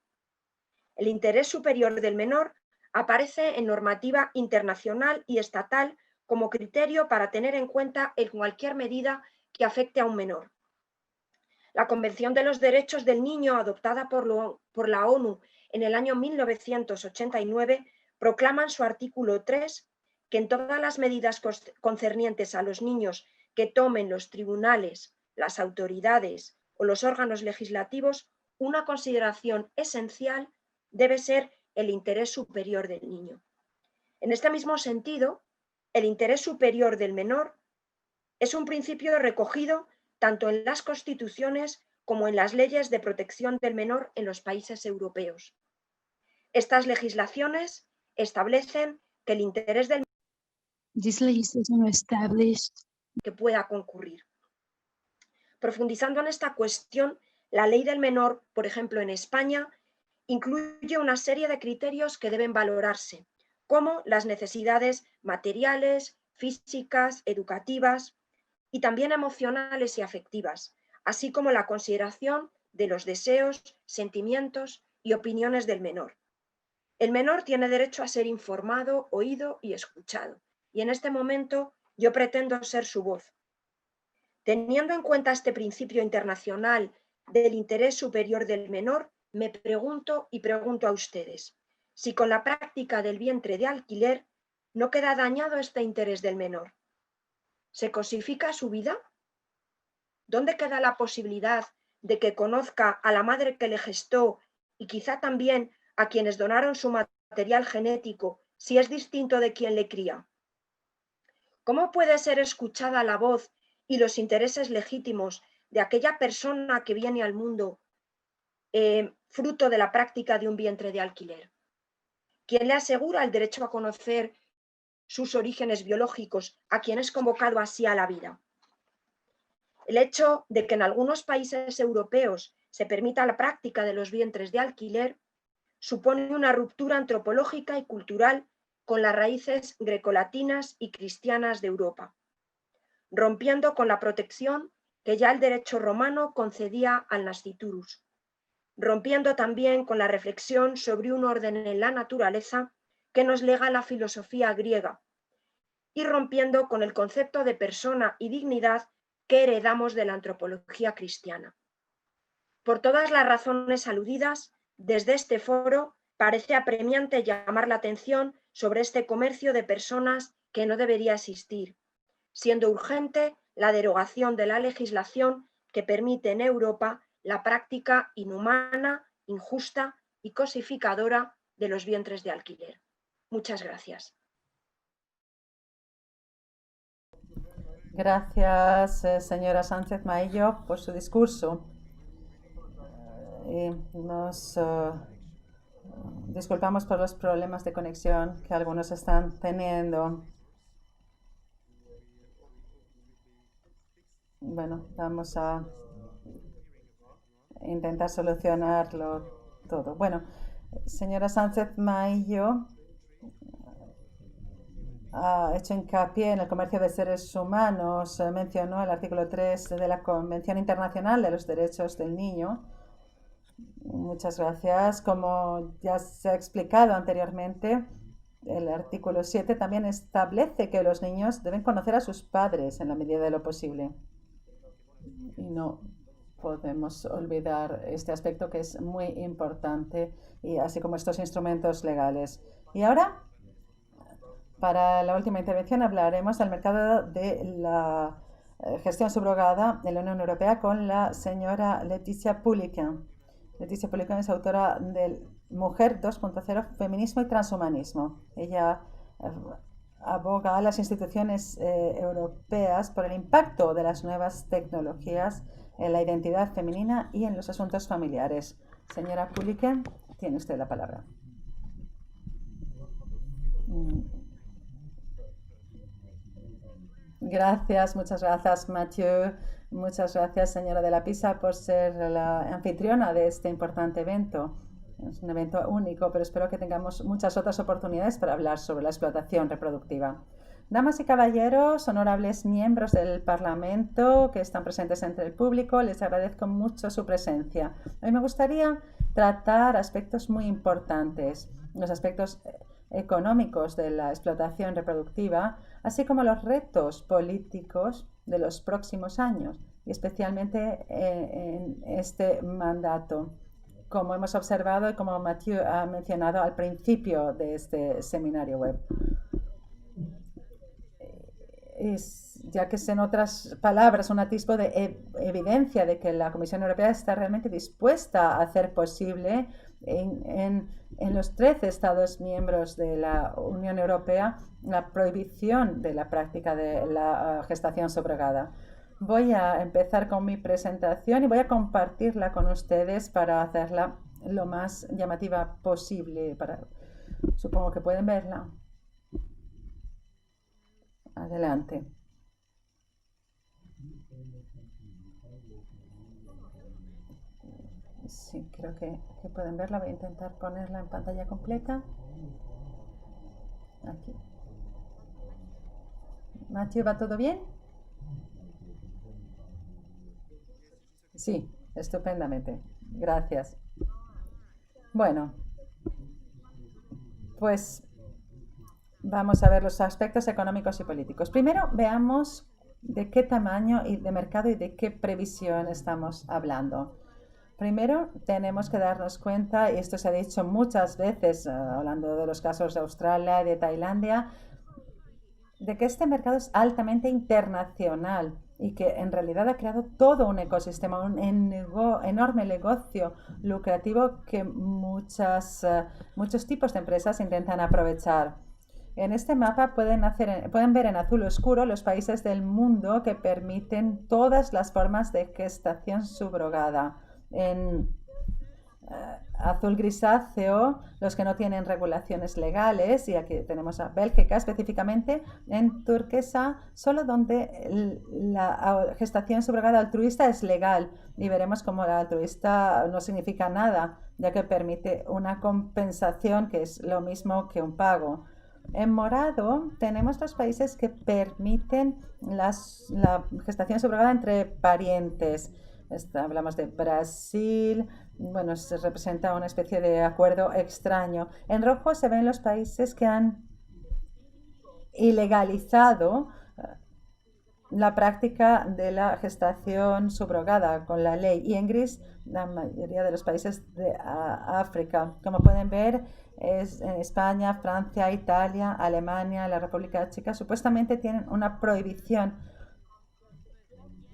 El interés superior del menor aparece en normativa internacional y estatal como criterio para tener en cuenta en cualquier medida que afecte a un menor. La Convención de los Derechos del Niño, adoptada por la ONU en el año 1989, proclama en su artículo 3 que en todas las medidas concernientes a los niños que tomen los tribunales, las autoridades o los órganos legislativos, una consideración esencial debe ser el interés superior del niño. En este mismo sentido, el interés superior del menor es un principio recogido tanto en las constituciones como en las leyes de protección del menor en los países europeos. Estas legislaciones establecen que el interés del This legislation established que pueda concurrir. Profundizando en esta cuestión, la ley del menor, por ejemplo, en España, incluye una serie de criterios que deben valorarse, como las necesidades materiales, físicas, educativas y también emocionales y afectivas, así como la consideración de los deseos, sentimientos y opiniones del menor. El menor tiene derecho a ser informado, oído y escuchado, y en este momento yo pretendo ser su voz. Teniendo en cuenta este principio internacional del interés superior del menor, me pregunto y pregunto a ustedes, si con la práctica del vientre de alquiler no queda dañado este interés del menor. ¿Se cosifica su vida? ¿Dónde queda la posibilidad de que conozca a la madre que le gestó y quizá también a quienes donaron su material genético si es distinto de quien le cría? ¿Cómo puede ser escuchada la voz y los intereses legítimos de aquella persona que viene al mundo fruto de la práctica de un vientre de alquiler? ¿Quién le asegura el derecho a conocer sus orígenes biológicos a quien es convocado así a la vida? El hecho de que en algunos países europeos se permita la práctica de los vientres de alquiler supone una ruptura antropológica y cultural con las raíces grecolatinas y cristianas de Europa, rompiendo con la protección que ya el derecho romano concedía al nasciturus, rompiendo también con la reflexión sobre un orden en la naturaleza que nos lega la filosofía griega, y rompiendo con el concepto de persona y dignidad que heredamos de la antropología cristiana. Por todas las razones aludidas, desde este foro parece apremiante llamar la atención sobre este comercio de personas que no debería existir, siendo urgente la derogación de la legislación que permite en Europa la práctica inhumana, injusta y cosificadora de los vientres de alquiler. Muchas gracias. Gracias, señora Sánchez Maillo, por su discurso. Nos disculpamos por los problemas de conexión que algunos están teniendo. Bueno, vamos a intentar solucionarlo todo. Bueno, señora Sánchez Maillo ha hecho hincapié en el comercio de seres humanos, mencionó el artículo 3 de la Convención Internacional de los Derechos del Niño. Muchas gracias. Como ya se ha explicado anteriormente, el artículo 7 también establece que los niños deben conocer a sus padres en la medida de lo posible. Y no podemos olvidar este aspecto que es muy importante, y así como estos instrumentos legales. Y ahora, para la última intervención, hablaremos del mercado de la gestión subrogada en la Unión Europea con la señora Leticia Pouliken. Leticia Pouliken es autora del Mujer 2.0, Feminismo y Transhumanismo. Ella aboga a las instituciones europeas por el impacto de las nuevas tecnologías en la identidad femenina y en los asuntos familiares. Señora Pouliken, tiene usted la palabra. Gracias, muchas gracias, Mathieu. Muchas gracias, señora de la Pisa, por ser la anfitriona de este importante evento. Es un evento único, pero espero que tengamos muchas otras oportunidades para hablar sobre la explotación reproductiva. Damas y caballeros, honorables miembros del Parlamento que están presentes entre el público, les agradezco mucho su presencia. Hoy me gustaría tratar aspectos muy importantes, los aspectos económicos de la explotación reproductiva, así como los retos políticos de los próximos años, y especialmente en este mandato, como hemos observado y como Mathieu ha mencionado al principio de este seminario web. Ya que es en otras palabras un atisbo de evidencia de que la Comisión Europea está realmente dispuesta a hacer posible en los 13 Estados miembros de la Unión Europea la prohibición de la práctica de la gestación subrogada. Voy a empezar con mi presentación y voy a compartirla con ustedes para hacerla lo más llamativa posible. Supongo que pueden verla. Adelante. Sí, creo que pueden verla. Voy a intentar ponerla en pantalla completa. Aquí. Mathieu, ¿va todo bien? Sí, estupendamente. Gracias. Bueno, pues vamos a ver los aspectos económicos y políticos. Primero, veamos de qué tamaño de mercado y de qué previsión estamos hablando. Primero, tenemos que darnos cuenta, y esto se ha dicho muchas veces, hablando de los casos de Australia y de Tailandia, de que este mercado es altamente internacional y que en realidad ha creado todo un ecosistema, un enorme negocio lucrativo que muchos tipos de empresas intentan aprovechar. En este mapa pueden ver en azul oscuro los países del mundo que permiten todas las formas de gestación subrogada. En azul grisáceo, los que no tienen regulaciones legales, y aquí tenemos a Bélgica específicamente. En turquesa, solo donde la gestación subrogada altruista es legal, y veremos cómo la altruista no significa nada, ya que permite una compensación que es lo mismo que un pago. En morado tenemos los países que permiten la gestación subrogada entre parientes. Hablamos de Brasil, bueno, se representa una especie de acuerdo extraño. En rojo se ven los países que han ilegalizado la práctica de la gestación subrogada con la ley, y en gris la mayoría de los países de África. Como pueden ver, en España, Francia, Italia, Alemania, la República Checa supuestamente tienen una prohibición.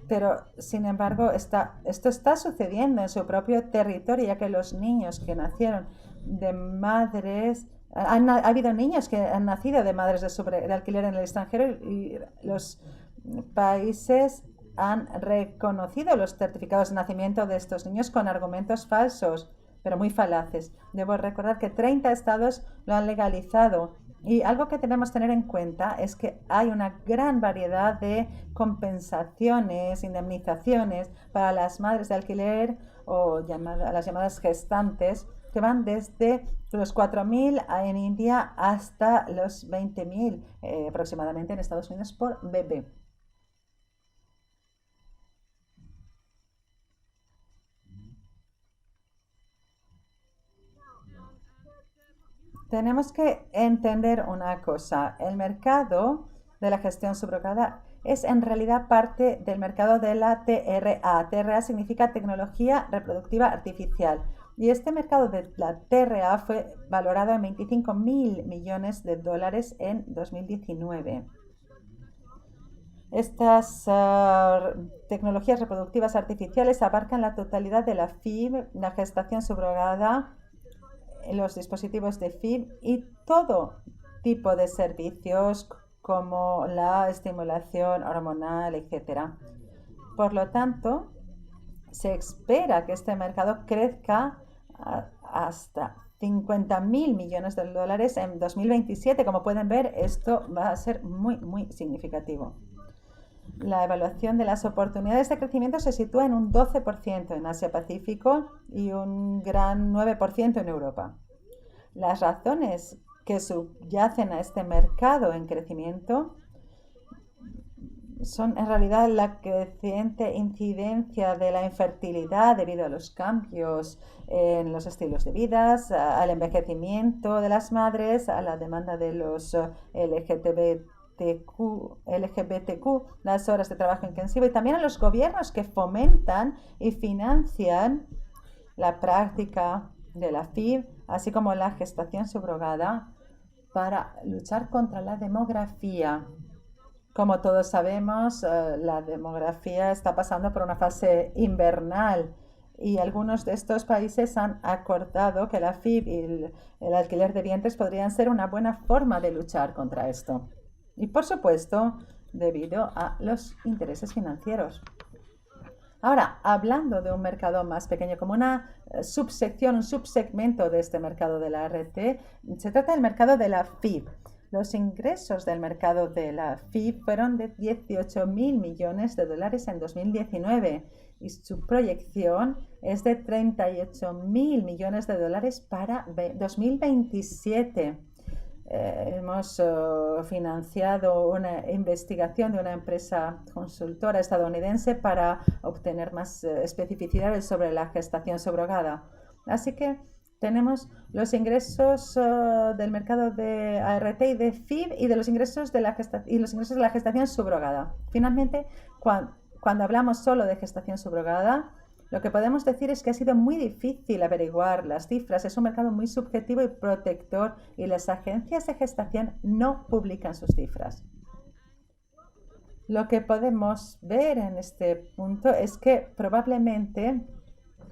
Pero, sin embargo, esto está sucediendo en su propio territorio, ya que los niños que nacieron de madres... Ha habido niños que han nacido de madres de alquiler en el extranjero, y los países han reconocido los certificados de nacimiento de estos niños con argumentos falsos, pero muy falaces. Debo recordar que 30 estados lo han legalizado. Y algo que tenemos que tener en cuenta es que hay una gran variedad de compensaciones, indemnizaciones para las madres de alquiler o las llamadas gestantes, que van desde los 4.000 en India hasta los 20.000 aproximadamente en Estados Unidos por bebé. Tenemos que entender una cosa. El mercado de la gestación subrogada es en realidad parte del mercado de la TRA. TRA significa Tecnología Reproductiva Artificial. Y este mercado de la TRA fue valorado en $25.000 millones en 2019. Estas tecnologías reproductivas artificiales abarcan la totalidad de la FIV, la gestación subrogada, los dispositivos de FIV y todo tipo de servicios como la estimulación hormonal, etc. Por lo tanto, se espera que este mercado crezca hasta $50.000 millones en 2027. Como pueden ver, esto va a ser muy, muy significativo. La evaluación de las oportunidades de crecimiento se sitúa en un 12% en Asia-Pacífico y un gran 9% en Europa. Las razones que subyacen a este mercado en crecimiento son en realidad la creciente incidencia de la infertilidad debido a los cambios en los estilos de vida, al envejecimiento de las madres, a la demanda de los LGBTQ, las horas de trabajo intensivo y también a los gobiernos que fomentan y financian la práctica de la FIV, así como la gestación subrogada para luchar contra la demografía. Como todos sabemos, la demografía está pasando por una fase invernal y algunos de estos países han acordado que la FIV y el alquiler de vientres podrían ser una buena forma de luchar contra esto. Y por supuesto, debido a los intereses financieros. Ahora, hablando de un mercado más pequeño, como una subsección, un subsegmento de este mercado de la RT, se trata del mercado de la FIV. Los ingresos del mercado de la FIV fueron de 18.000 millones de dólares en 2019 y su proyección es de 38.000 millones de dólares para 2027. Hemos financiado una investigación de una empresa consultora estadounidense para obtener más especificidades sobre la gestación subrogada. Así que tenemos los ingresos del mercado de ART y de FIV y de los ingresos de la gestación subrogada. Finalmente, cuando hablamos solo de gestación subrogada, lo que podemos decir es que ha sido muy difícil averiguar las cifras. Es un mercado muy subjetivo y protector y las agencias de gestación no publican sus cifras. Lo que podemos ver en este punto es que probablemente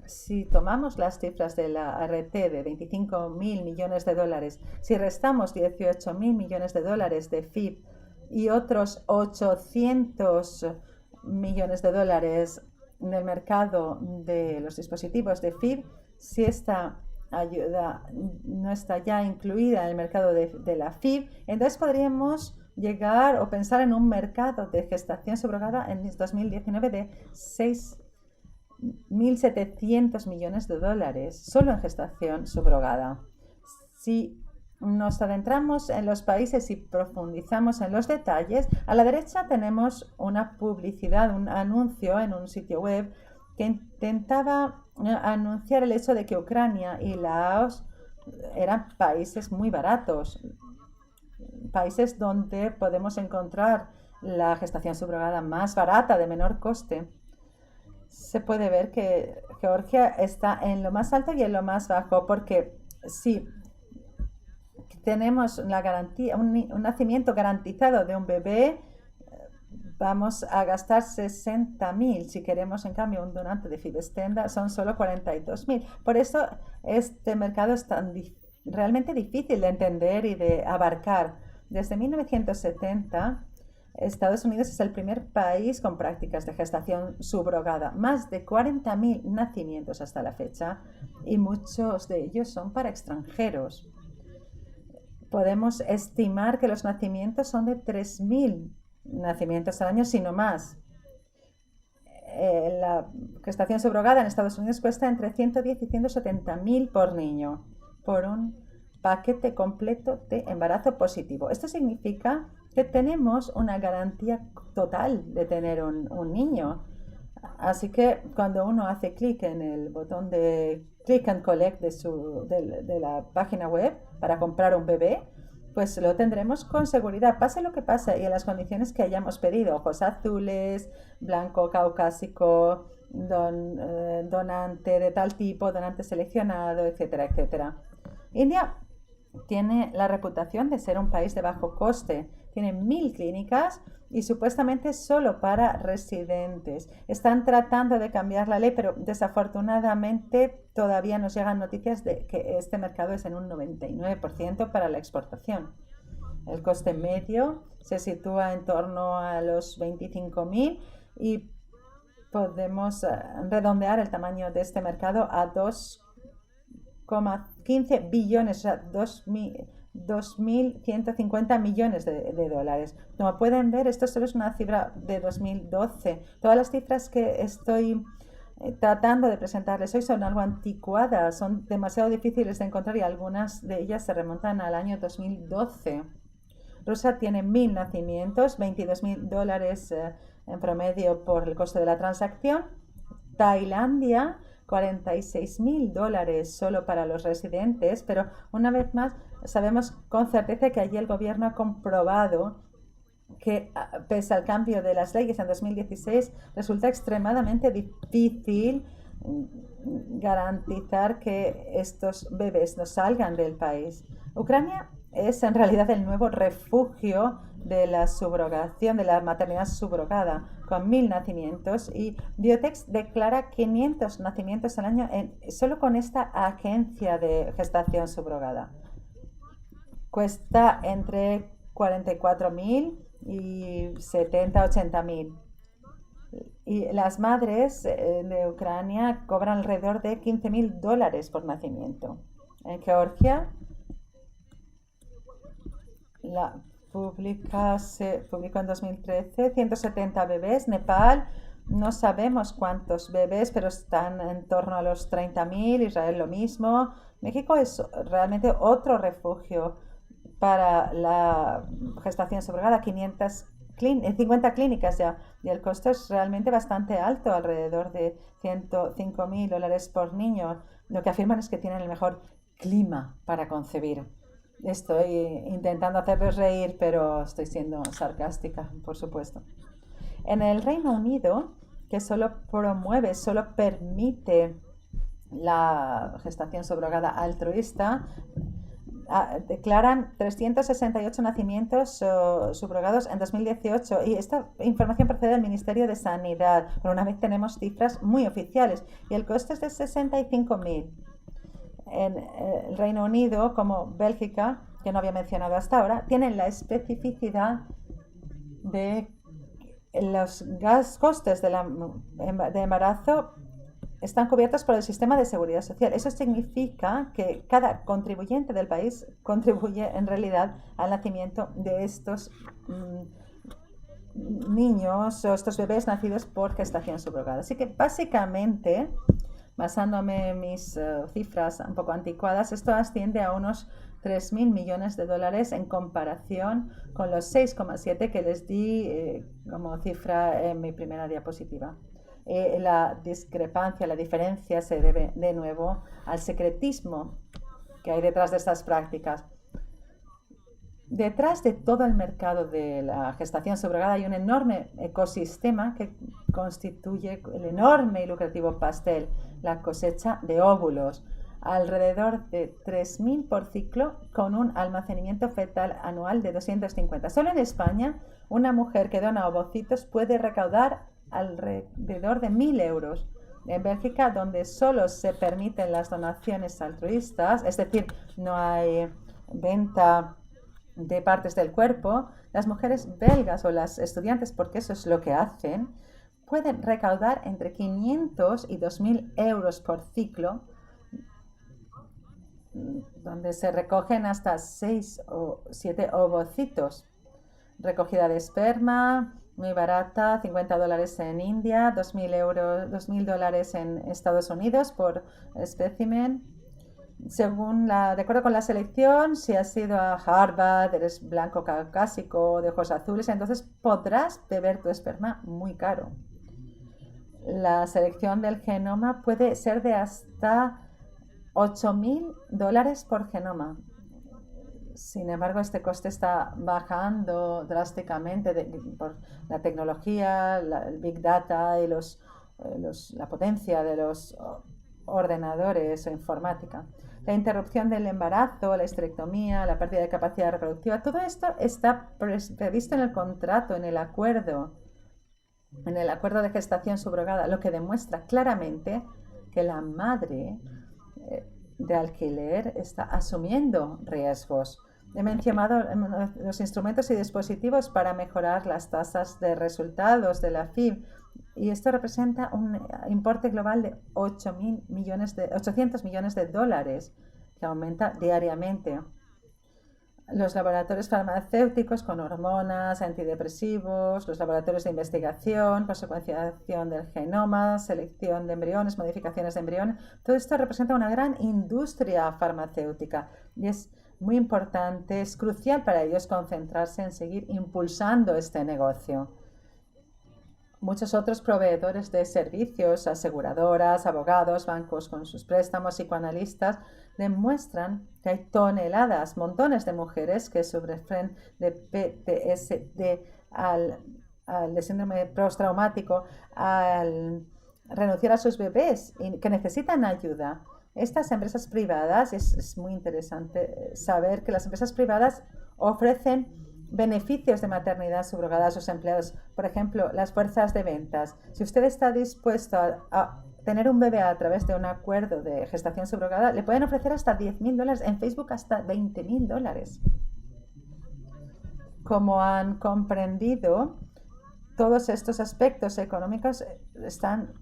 si tomamos las cifras de la ART de 25.000 millones de dólares, si restamos 18.000 millones de dólares de FIV y otros 800 millones de dólares en el mercado de los dispositivos de FIV, si esta ayuda no está ya incluida en el mercado de la FIV, entonces podríamos llegar o pensar en un mercado de gestación subrogada en 2019 de 6.700 millones de dólares solo en gestación subrogada. Si nos adentramos en los países y profundizamos en los detalles, a la derecha tenemos una publicidad, un anuncio en un sitio web que intentaba anunciar el hecho de que Ucrania y Laos eran países muy baratos, países donde podemos encontrar la gestación subrogada más barata, de menor coste. Se puede ver que Georgia está en lo más alto y en lo más bajo, porque si tenemos la garantía, un nacimiento garantizado de un bebé, vamos a gastar 60.000. Si queremos, en cambio, un donante de FIV Extenda, son solo 42.000. Por eso este mercado es realmente difícil de entender y de abarcar. Desde 1970, Estados Unidos es el primer país con prácticas de gestación subrogada. Más de 40.000 nacimientos hasta la fecha y muchos de ellos son para extranjeros. Podemos estimar que los nacimientos son de 3.000 nacimientos al año, si no más. La gestación subrogada en Estados Unidos cuesta entre 110 y 170.000 por niño, por un paquete completo de embarazo positivo. Esto significa que tenemos una garantía total de tener un niño. Así que cuando uno hace clic en el botón de Click and Collect de la página web para comprar un bebé, pues lo tendremos con seguridad, pase lo que pase y en las condiciones que hayamos pedido: ojos azules, blanco caucásico, donante de tal tipo, donante seleccionado, etcétera, etcétera. India tiene la reputación de ser un país de bajo coste. Tiene 1.000 clínicas y supuestamente solo para residentes. Están tratando de cambiar la ley, pero desafortunadamente todavía nos llegan noticias de que este mercado es en un 99% para la exportación. El coste medio se sitúa en torno a los 25.000 y podemos redondear el tamaño de este mercado a 2,15 billones, o sea, 2.150 millones de dólares. Como pueden ver, esto solo es una cifra de 2012. Todas las cifras que estoy tratando de presentarles hoy son algo anticuadas, son demasiado difíciles de encontrar y algunas de ellas se remontan al año 2012. Rusia tiene 1.000 nacimientos, $22.000 en promedio por el costo de la transacción. Tailandia, $46.000 solo para los residentes, pero una vez más sabemos con certeza que allí el gobierno ha comprobado que pese al cambio de las leyes en 2016 resulta extremadamente difícil garantizar que estos bebés no salgan del país. Ucrania es en realidad el nuevo refugio de la subrogación, de la maternidad subrogada, con 1.000 nacimientos, y Biotex declara 500 nacimientos al año solo con esta agencia de gestación subrogada. Cuesta entre 44.000 y 70-80.000. Y las madres de Ucrania cobran alrededor de $15.000 por nacimiento. En Georgia, la se publicó en 2013 170 bebés. Nepal, no sabemos cuántos bebés, pero están en torno a los 30.000. Israel lo mismo. México es realmente otro refugio para la gestación subrogada, 50 clínicas ya, y el costo es realmente bastante alto, alrededor de $105.000 por niño. Lo que afirman es que tienen el mejor clima para concebir. Estoy intentando hacerles reír, pero estoy siendo sarcástica, por supuesto. En el Reino Unido, que solo permite la gestación subrogada altruista, declaran 368 nacimientos subrogados en 2018, y esta información procede del Ministerio de Sanidad, pero una vez tenemos cifras muy oficiales, y el coste es de 65.000. En el Reino Unido, como Bélgica, que no había mencionado hasta ahora, tienen la especificidad de los costes de embarazo están cubiertos por el sistema de seguridad social. Eso significa que cada contribuyente del país contribuye en realidad al nacimiento de estos niños o estos bebés nacidos por gestación subrogada. Así que básicamente, basándome en mis cifras un poco anticuadas, esto asciende a unos $3.000 millones en comparación con los 6,7 que les di como cifra en mi primera diapositiva. La discrepancia, la diferencia se debe de nuevo al secretismo que hay detrás de estas prácticas. Detrás de todo el mercado de la gestación subrogada hay un enorme ecosistema que constituye el enorme y lucrativo pastel, la cosecha de óvulos, alrededor de 3.000 por ciclo, con un almacenamiento fetal anual de 250. Solo en España, una mujer que dona ovocitos puede recaudar alrededor de 1.000 euros. En Bélgica, donde solo se permiten las donaciones altruistas, es decir, no hay venta de partes del cuerpo, las mujeres belgas o las estudiantes, porque eso es lo que hacen, pueden recaudar entre 500 y 2.000 euros por ciclo, donde se recogen hasta 6 o 7 ovocitos. Recogida de esperma, muy barata, $50 en India, $2.000 en Estados Unidos por espécimen. De acuerdo con la selección, si has ido a Harvard, eres blanco caucásico, de ojos azules, entonces podrás beber tu esperma muy caro. La selección del genoma puede ser de hasta $8.000 por genoma. Sin embargo, este coste está bajando drásticamente por la tecnología, el Big Data y la potencia de los ordenadores o informática. La interrupción del embarazo, la histerectomía, la pérdida de capacidad reproductiva, todo esto está previsto en el contrato, en el acuerdo de gestación subrogada, lo que demuestra claramente que la madre de alquiler está asumiendo riesgos. He mencionado los instrumentos y dispositivos para mejorar las tasas de resultados de la FIB, y esto representa un importe global de $800 millones que aumenta diariamente. Los laboratorios farmacéuticos con hormonas, antidepresivos, los laboratorios de investigación, con secuenciación del genoma, selección de embriones, modificaciones de embriones, todo esto representa una gran industria farmacéutica y es muy importante, es crucial para ellos concentrarse en seguir impulsando este negocio. Muchos otros proveedores de servicios, aseguradoras, abogados, bancos con sus préstamos, psicoanalistas, demuestran que hay toneladas, montones de mujeres que sufren de PTSD, de síndrome postraumático, al renunciar a sus bebés y que necesitan ayuda. Estas empresas privadas, es muy interesante saber que las empresas privadas ofrecen beneficios de maternidad subrogada a sus empleados. Por ejemplo, las fuerzas de ventas. Si usted está dispuesto a tener un bebé a través de un acuerdo de gestación subrogada, le pueden ofrecer hasta $10.000, en Facebook hasta $20.000. Como han comprendido, todos estos aspectos económicos son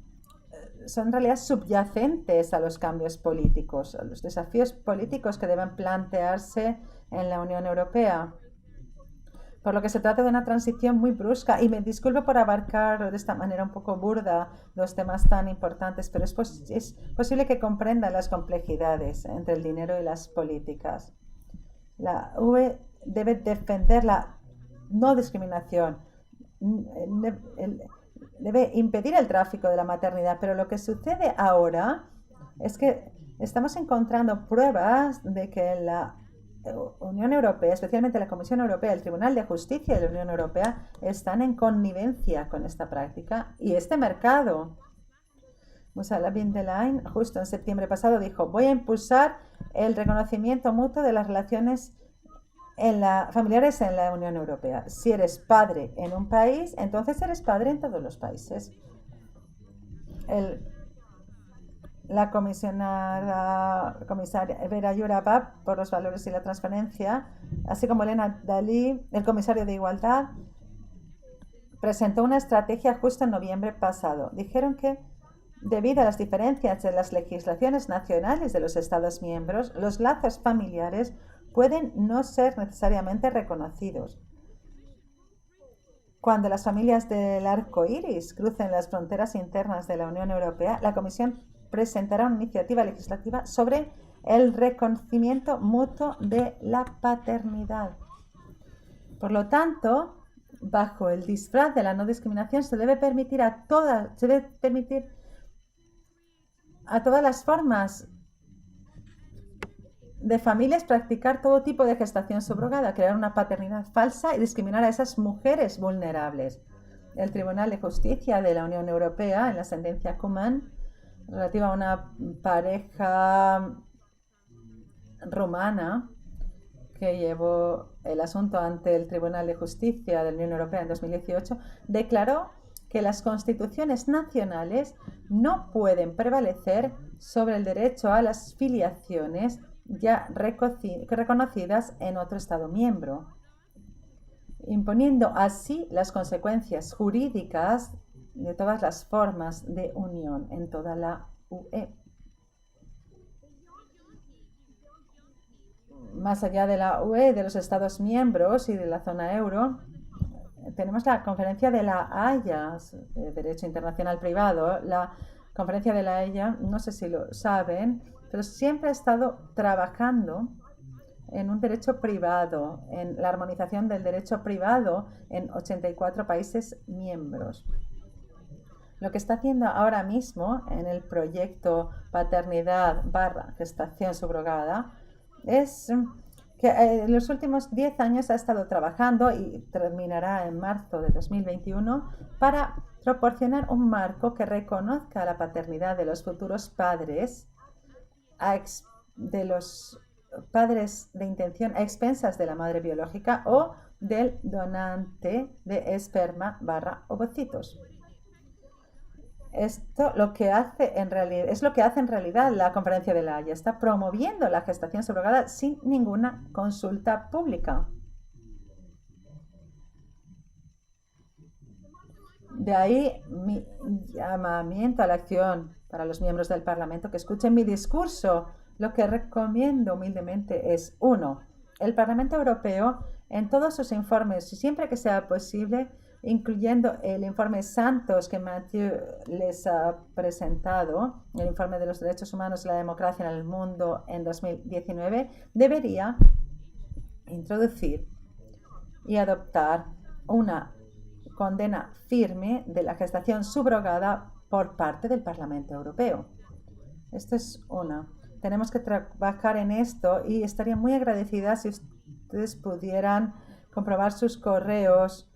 en realidad subyacentes a los cambios políticos, a los desafíos políticos que deben plantearse en la Unión Europea. Por lo que se trata de una transición muy brusca, y me disculpo por abarcar de esta manera un poco burda los temas tan importantes, pero es posible que comprendan las complejidades entre el dinero y las políticas. La UE debe defender la no discriminación, debe impedir el tráfico de la maternidad, pero lo que sucede ahora es que estamos encontrando pruebas de que la Unión Europea, especialmente la Comisión Europea, el Tribunal de Justicia de la Unión Europea, están en connivencia con esta práctica y este mercado. Ursula von der Leyen, justo en septiembre pasado, dijo: voy a impulsar el reconocimiento mutuo de las relaciones familiares en la Unión Europea. Si eres padre en un país, entonces eres padre en todos los países. La comisaria Vera Jourova por los valores y la transparencia, así como Elena Dalli, el comisario de Igualdad, presentó una estrategia justo en noviembre pasado. Dijeron que debido a las diferencias en las legislaciones nacionales de los Estados miembros, los lazos familiares pueden no ser necesariamente reconocidos. Cuando las familias del arco iris crucen las fronteras internas de la Unión Europea, la Comisión presentará una iniciativa legislativa sobre el reconocimiento mutuo de la paternidad. Por lo tanto, bajo el disfraz de la no discriminación, se debe permitir a todas las formas de familias practicar todo tipo de gestación subrogada, crear una paternidad falsa y discriminar a esas mujeres vulnerables. El Tribunal de Justicia de la Unión Europea, en la sentencia Kuman, relativa a una pareja rumana que llevó el asunto ante el Tribunal de Justicia de la Unión Europea en 2018, declaró que las constituciones nacionales no pueden prevalecer sobre el derecho a las filiaciones ya reconocidas en otro Estado miembro, imponiendo así las consecuencias jurídicas de todas las formas de unión en toda la UE. Más allá de la UE, de los Estados miembros y de la zona euro, tenemos la Conferencia de la Haya, de Derecho Internacional Privado. La Conferencia de la Haya, no sé si lo saben, pero siempre ha estado trabajando en un derecho privado, en la armonización del derecho privado en 84 países miembros. Lo que está haciendo ahora mismo en el proyecto Paternidad/Gestación Subrogada es que en los últimos 10 años ha estado trabajando y terminará en marzo de 2021 para proporcionar un marco que reconozca la paternidad de los futuros padres de los padres de intención a expensas de la madre biológica o del donante de esperma/ovocitos. Esto es lo que hace en realidad la Conferencia de la Haya. Está promoviendo la gestación subrogada sin ninguna consulta pública. De ahí mi llamamiento a la acción para los miembros del Parlamento que escuchen mi discurso. Lo que recomiendo humildemente es: 1. El Parlamento Europeo, en todos sus informes y siempre que sea posible, incluyendo el informe Santos que Matthew les ha presentado, el informe de los derechos humanos y la democracia en el mundo en 2019, debería introducir y adoptar una condena firme de la gestación subrogada por parte del Parlamento Europeo. Esto es una. Tenemos que trabajar en esto y estaría muy agradecida si ustedes pudieran comprobar sus correos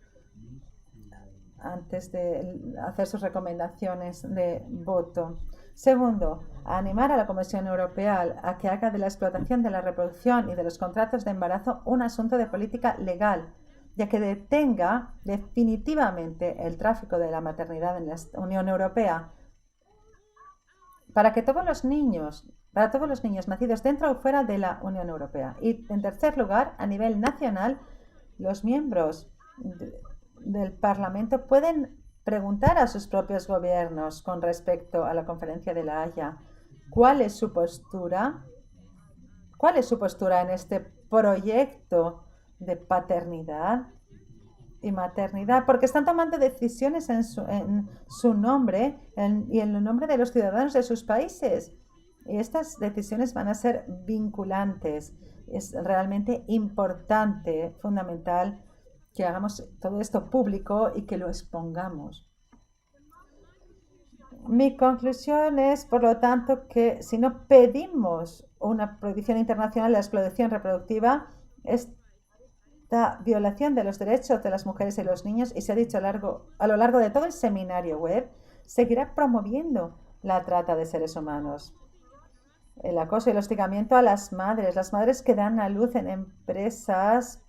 antes de hacer sus recomendaciones de voto. Segundo, animar a la Comisión Europea a que haga de la explotación de la reproducción y de los contratos de embarazo un asunto de política legal, ya que detenga definitivamente el tráfico de la maternidad en la Unión Europea para todos los niños nacidos dentro o fuera de la Unión Europea. Y en tercer lugar, a nivel nacional, los miembros del Parlamento pueden preguntar a sus propios gobiernos con respecto a la Conferencia de La Haya cuál es su postura en este proyecto de paternidad y maternidad, porque están tomando decisiones en su nombre y en el nombre de los ciudadanos de sus países. Y estas decisiones van a ser vinculantes. Es realmente importante, fundamental, que hagamos todo esto público y que lo expongamos. Mi conclusión es, por lo tanto, que si no pedimos una prohibición internacional de la explotación reproductiva, esta violación de los derechos de las mujeres y los niños, y se ha dicho a lo largo de todo el seminario web, seguirá promoviendo la trata de seres humanos. El acoso y el hostigamiento a las madres que dan a luz en empresas.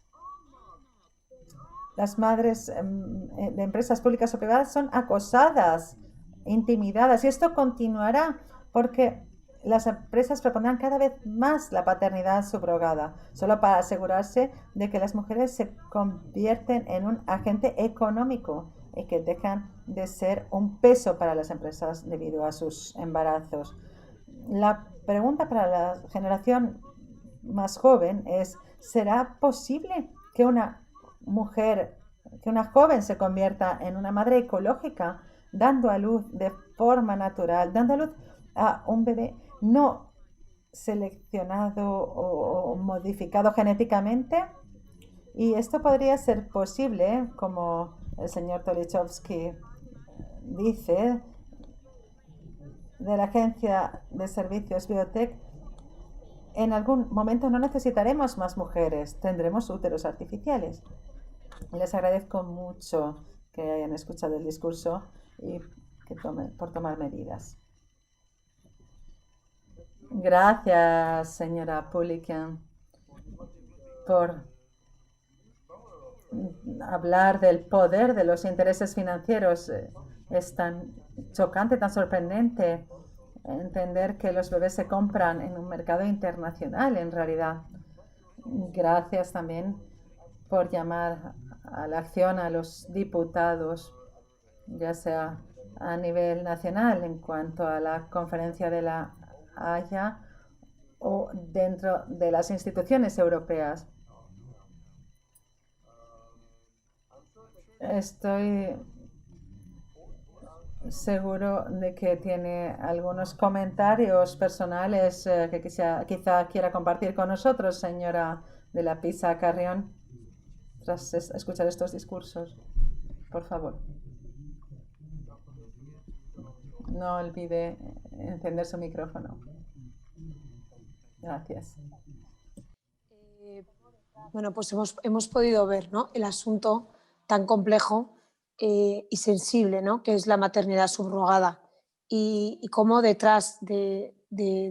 Las madres de empresas públicas o privadas son acosadas, intimidadas, y esto continuará porque las empresas propondrán cada vez más la paternidad subrogada, solo para asegurarse de que las mujeres se convierten en un agente económico y que dejan de ser un peso para las empresas debido a sus embarazos. La pregunta para la generación más joven es: ¿será posible que una joven se convierta en una madre ecológica, dando a luz de forma natural, dando a luz a un bebé no seleccionado o modificado genéticamente? Y esto podría ser posible, como el señor Tolichovsky dice, de la Agencia de Servicios Biotech. En algún momento no necesitaremos más mujeres, tendremos úteros artificiales. Les agradezco mucho que hayan escuchado el discurso y por tomar medidas. Gracias, señora Pouliken, por hablar del poder de los intereses financieros. Es tan chocante, tan sorprendente entender que los bebés se compran en un mercado internacional, en realidad. Gracias también por llamar a la acción a los diputados, ya sea a nivel nacional en cuanto a la Conferencia de La Haya o dentro de las instituciones europeas. Estoy seguro de que tiene algunos comentarios personales que quizá quiera compartir con nosotros, señora de la Pisa Carrión, tras escuchar estos discursos. Por favor. No olvide encender su micrófono. Gracias. Bueno, pues hemos podido ver, ¿no?, el asunto tan complejo y sensible, ¿no?, que es la maternidad subrogada, y cómo detrás de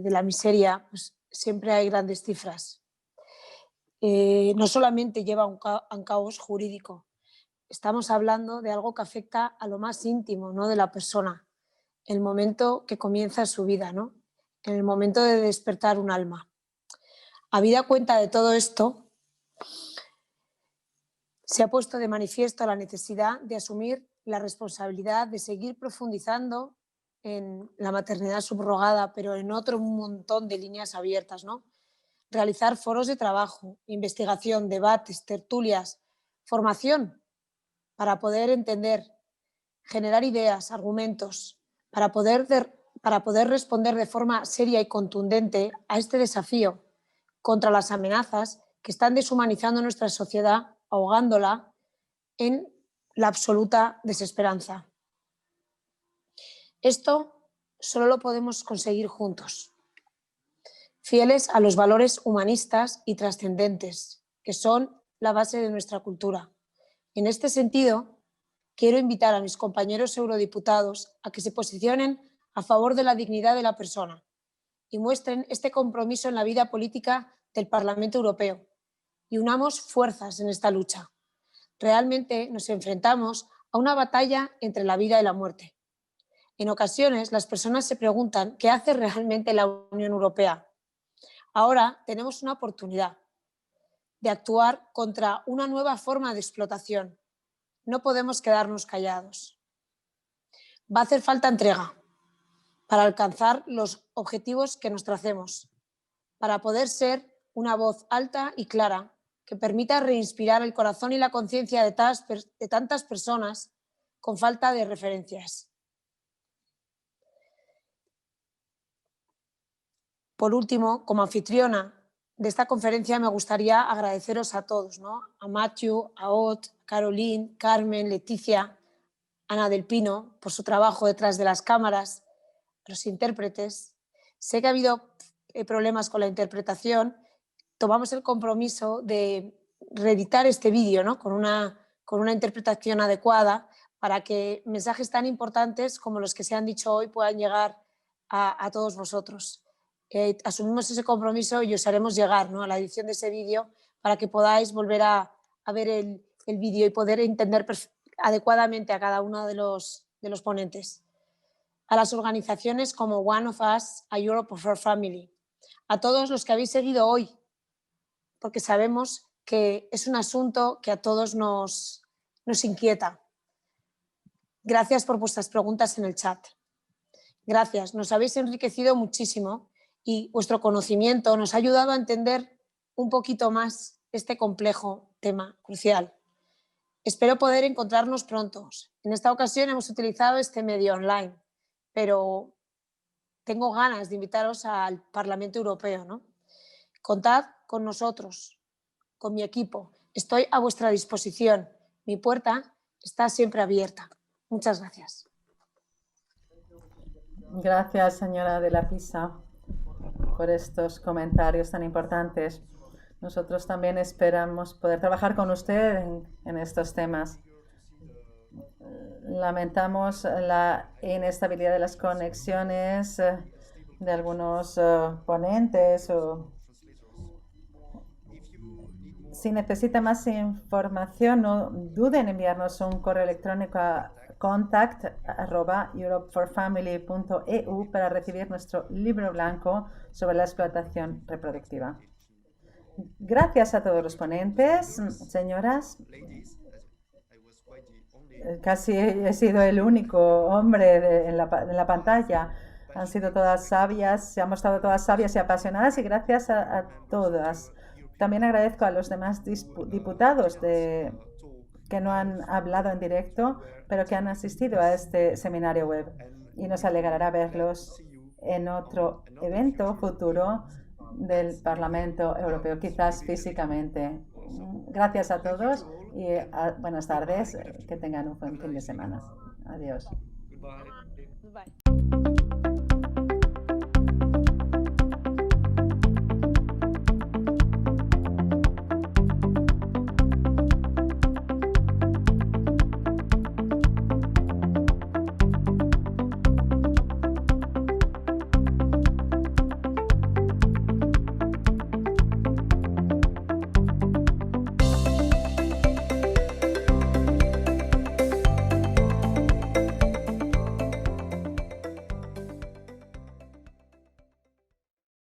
la miseria pues, siempre hay grandes cifras. No solamente lleva a un caos jurídico, estamos hablando de algo que afecta a lo más íntimo, ¿no?, de la persona, el momento que comienza su vida, ¿no?, en el momento de despertar un alma. Habida cuenta de todo esto, se ha puesto de manifiesto la necesidad de asumir la responsabilidad de seguir profundizando en la maternidad subrogada, pero en otro montón de líneas abiertas, ¿no? Realizar foros de trabajo, investigación, debates, tertulias, formación, para poder entender, generar ideas, argumentos, para poder responder de forma seria y contundente a este desafío contra las amenazas que están deshumanizando nuestra sociedad, ahogándola en la absoluta desesperanza. Esto solo lo podemos conseguir juntos, fieles a los valores humanistas y trascendentes, que son la base de nuestra cultura. En este sentido, quiero invitar a mis compañeros eurodiputados a que se posicionen a favor de la dignidad de la persona y muestren este compromiso en la vida política del Parlamento Europeo y unamos fuerzas en esta lucha. Realmente nos enfrentamos a una batalla entre la vida y la muerte. En ocasiones, las personas se preguntan qué hace realmente la Unión Europea. Ahora tenemos una oportunidad de actuar contra una nueva forma de explotación. No podemos quedarnos callados. Va a hacer falta entrega para alcanzar los objetivos que nos tracemos, para poder ser una voz alta y clara que permita reinspirar el corazón y la conciencia de tantas personas con falta de referencias. Por último, como anfitriona de esta conferencia, me gustaría agradeceros a todos, ¿no? A Matthew, a Ot, Caroline, Carmen, Leticia, Ana del Pino, por su trabajo detrás de las cámaras, los intérpretes. Sé que ha habido problemas con la interpretación. Tomamos el compromiso de reeditar este vídeo, ¿no? con una interpretación adecuada para que mensajes tan importantes como los que se han dicho hoy puedan llegar a todos vosotros. Asumimos ese compromiso y os haremos llegar, ¿no? a la edición de ese vídeo para que podáis volver a ver el vídeo y poder entender adecuadamente a cada uno de los ponentes. A las organizaciones como One of Us, a Europe for Family, a todos los que habéis seguido hoy, porque sabemos que es un asunto que a todos nos inquieta. Gracias por vuestras preguntas en el chat. Gracias, nos habéis enriquecido muchísimo y vuestro conocimiento nos ha ayudado a entender un poquito más este complejo tema crucial. Espero poder encontrarnos pronto. En esta ocasión hemos utilizado este medio online, pero tengo ganas de invitaros al Parlamento Europeo, ¿no? Contad con nosotros, con mi equipo. Estoy a vuestra disposición. Mi puerta está siempre abierta. Muchas gracias. Gracias, señora de la Pisa, por estos comentarios tan importantes. Nosotros también esperamos poder trabajar con usted en estos temas. Lamentamos la inestabilidad de las conexiones de algunos ponentes. Si necesita más información, no duden en enviarnos un correo electrónico a contact@europeforfamily.eu para recibir nuestro libro blanco sobre la explotación reproductiva. Gracias a todos los ponentes, señoras. Casi he sido el único hombre en la pantalla. Han sido todas sabias, se han mostrado todas sabias y apasionadas, y gracias a todas. También agradezco a los demás diputados que no han hablado en directo, pero que han asistido a este seminario web. Y nos alegrará verlos en otro evento futuro del Parlamento Europeo, quizás físicamente. Gracias a todos y buenas tardes. Que tengan un buen fin de semana. Adiós.